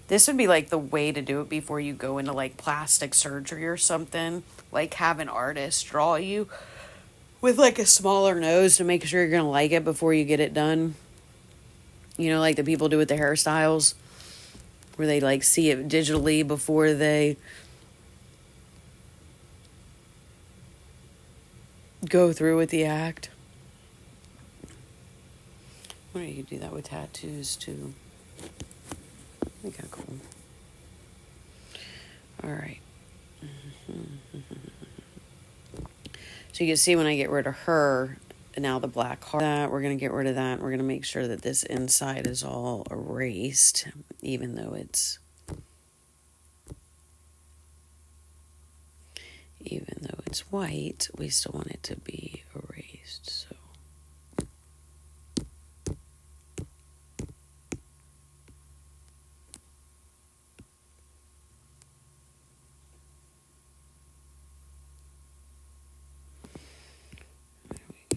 this would be like the way to do it before you go into like plastic surgery or something. Like have an artist draw you with like a smaller nose to make sure you're going to like it before you get it done. You know, like the people do with the hairstyles where they like see it digitally before they go through with the act. Or you could do that with tattoos too. I think that's cool. All right. So you can see when I get rid of her, now the black heart, that we're going to get rid of that. We're going to make sure that this inside is all erased, even though it's white, we still want it to be erased. So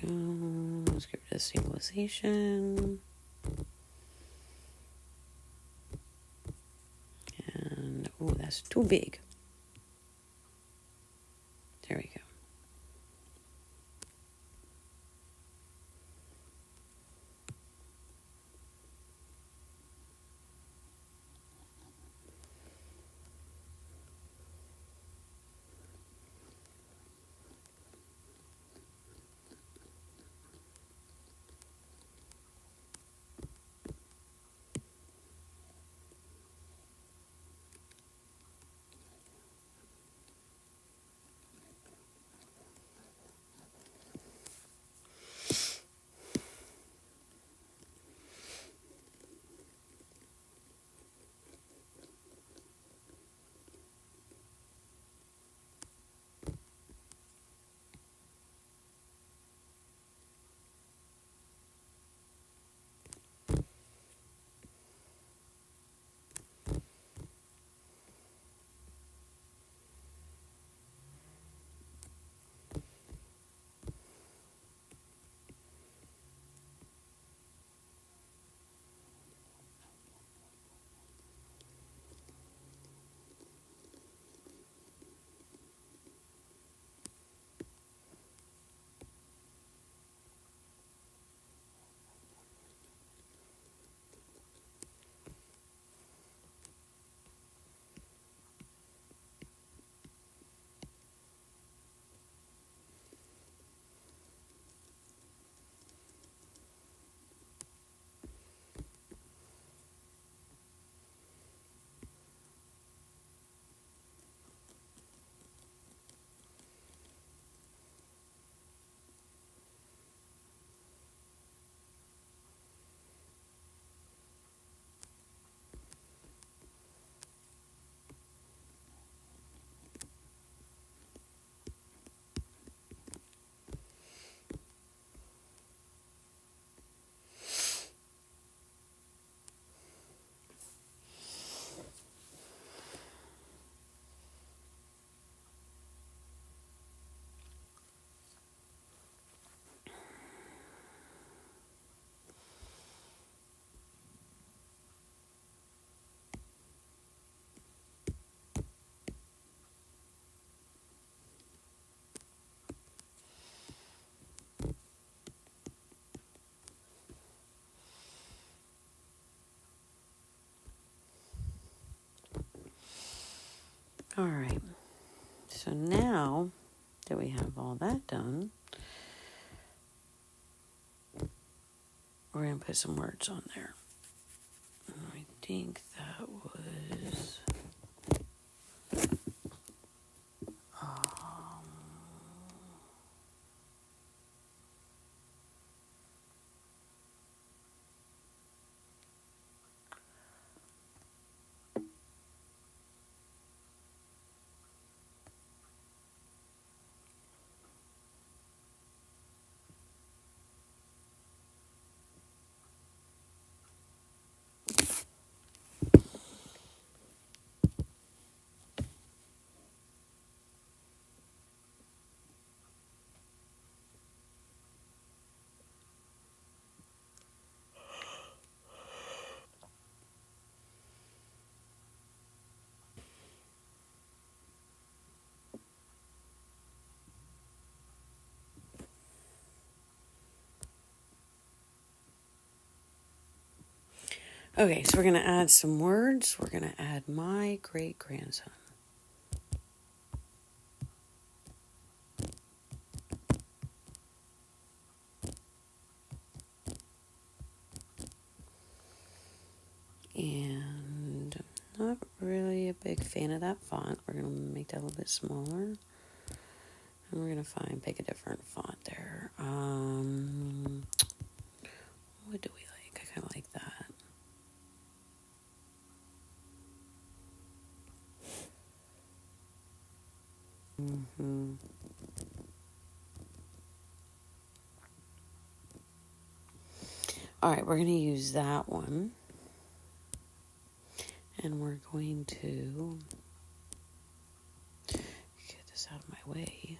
let's get rid of stabilization. And, oh, that's too big. There we go. All right. So now that we have all that done, we're going to put some words on there. I think that was... Okay, so we're going to add some words. We're going to add my great-grandson. And I'm not really a big fan of that font. font. We're going to make that a little bit smaller. And we're going to pick a different font there. What do we like? I kind of like that. All right, we're going to use that one. And we're going to get this out of my way.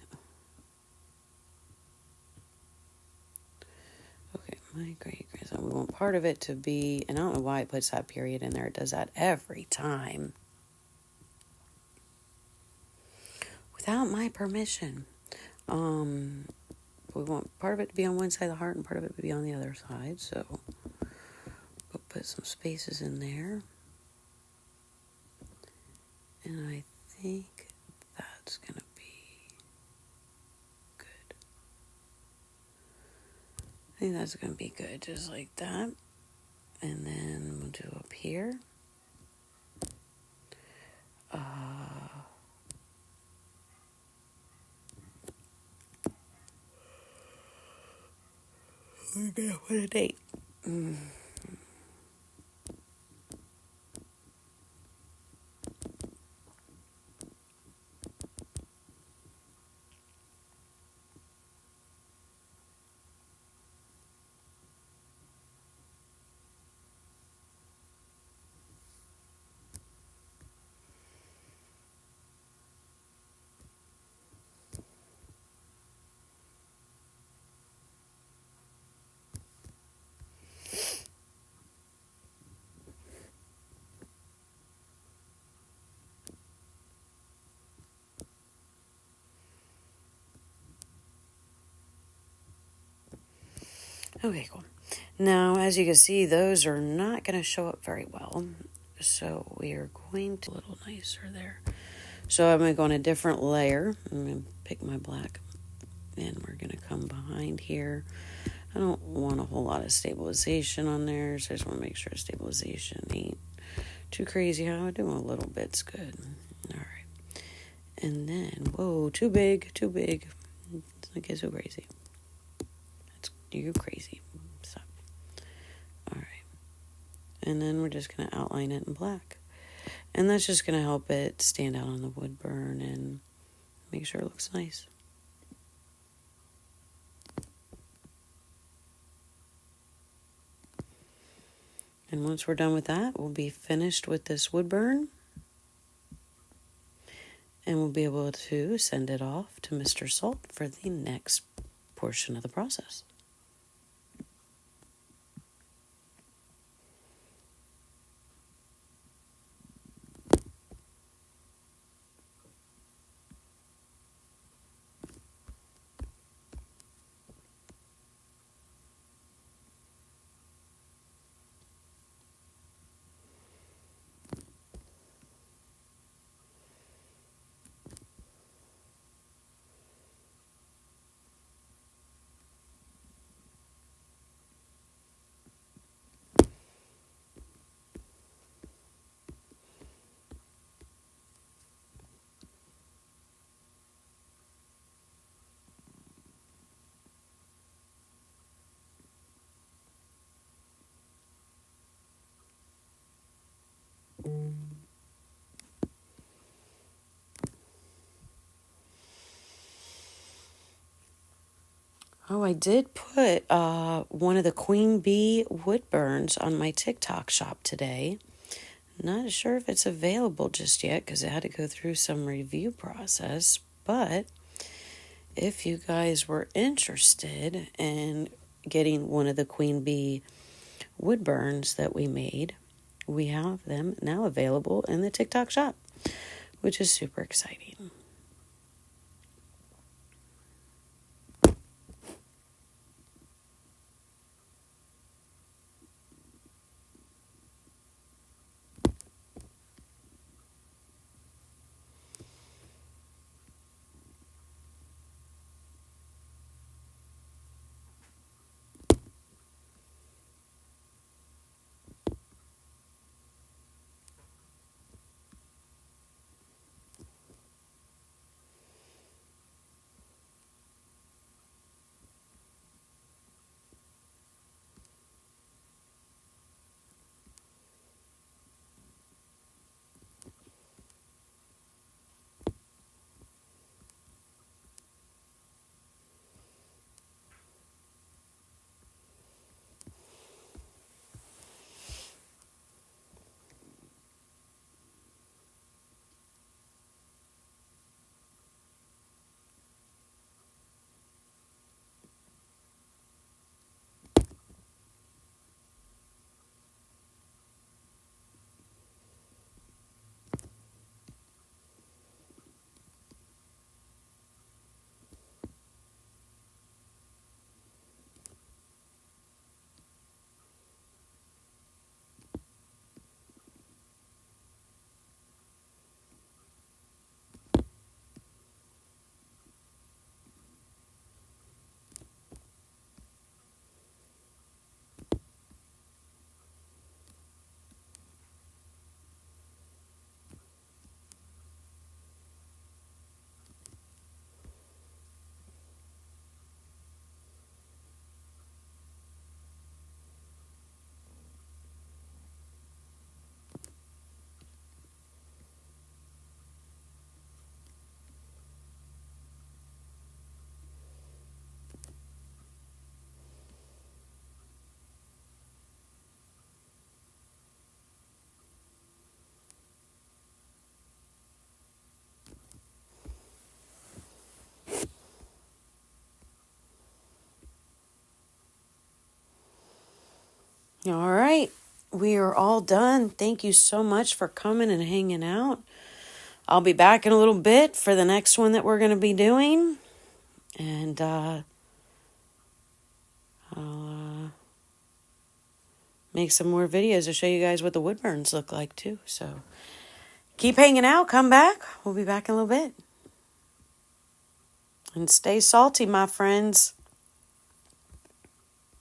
Okay, my great-grandson. We want part of it to be, and I don't know why it puts that period in there. It does that every time. Without my permission. We want part of it to be on one side of the heart and part of it to be on the other side. So we'll put some spaces in there. And I think that's going to be good. I think that's going to be good, just like that. And then we'll do up here. What a date. Okay, cool. Now, as you can see, those are not going to show up very well. So we are going to a little nicer there. So I'm going to go on a different layer. I'm going to pick my black, and we're going to come behind here. I don't want a whole lot of stabilization on there, so I just want to make sure stabilization ain't too crazy. How I do a little bit's good. All right. And then, whoa, too big. Don't get so crazy. You're crazy. Stop. All right. And then we're just going to outline it in black. And that's just going to help it stand out on the wood burn and make sure it looks nice. And once we're done with that, we'll be finished with this wood burn. And we'll be able to send it off to Mr. Salt for the next portion of the process. Oh, I did put one of the Queen Bee wood burns on my TikTok shop today. Not sure if it's available just yet because it had to go through some review process. But if you guys were interested in getting one of the Queen Bee wood burns that we made, we have them now available in the TikTok shop, which is super exciting. All right. We are all done. Thank you so much for coming and hanging out. I'll be back in a little bit for the next one that we're going to be doing. And I'll make some more videos to show you guys what the wood burns look like too. So keep hanging out. Come back. We'll be back in a little bit. And stay salty, my friends.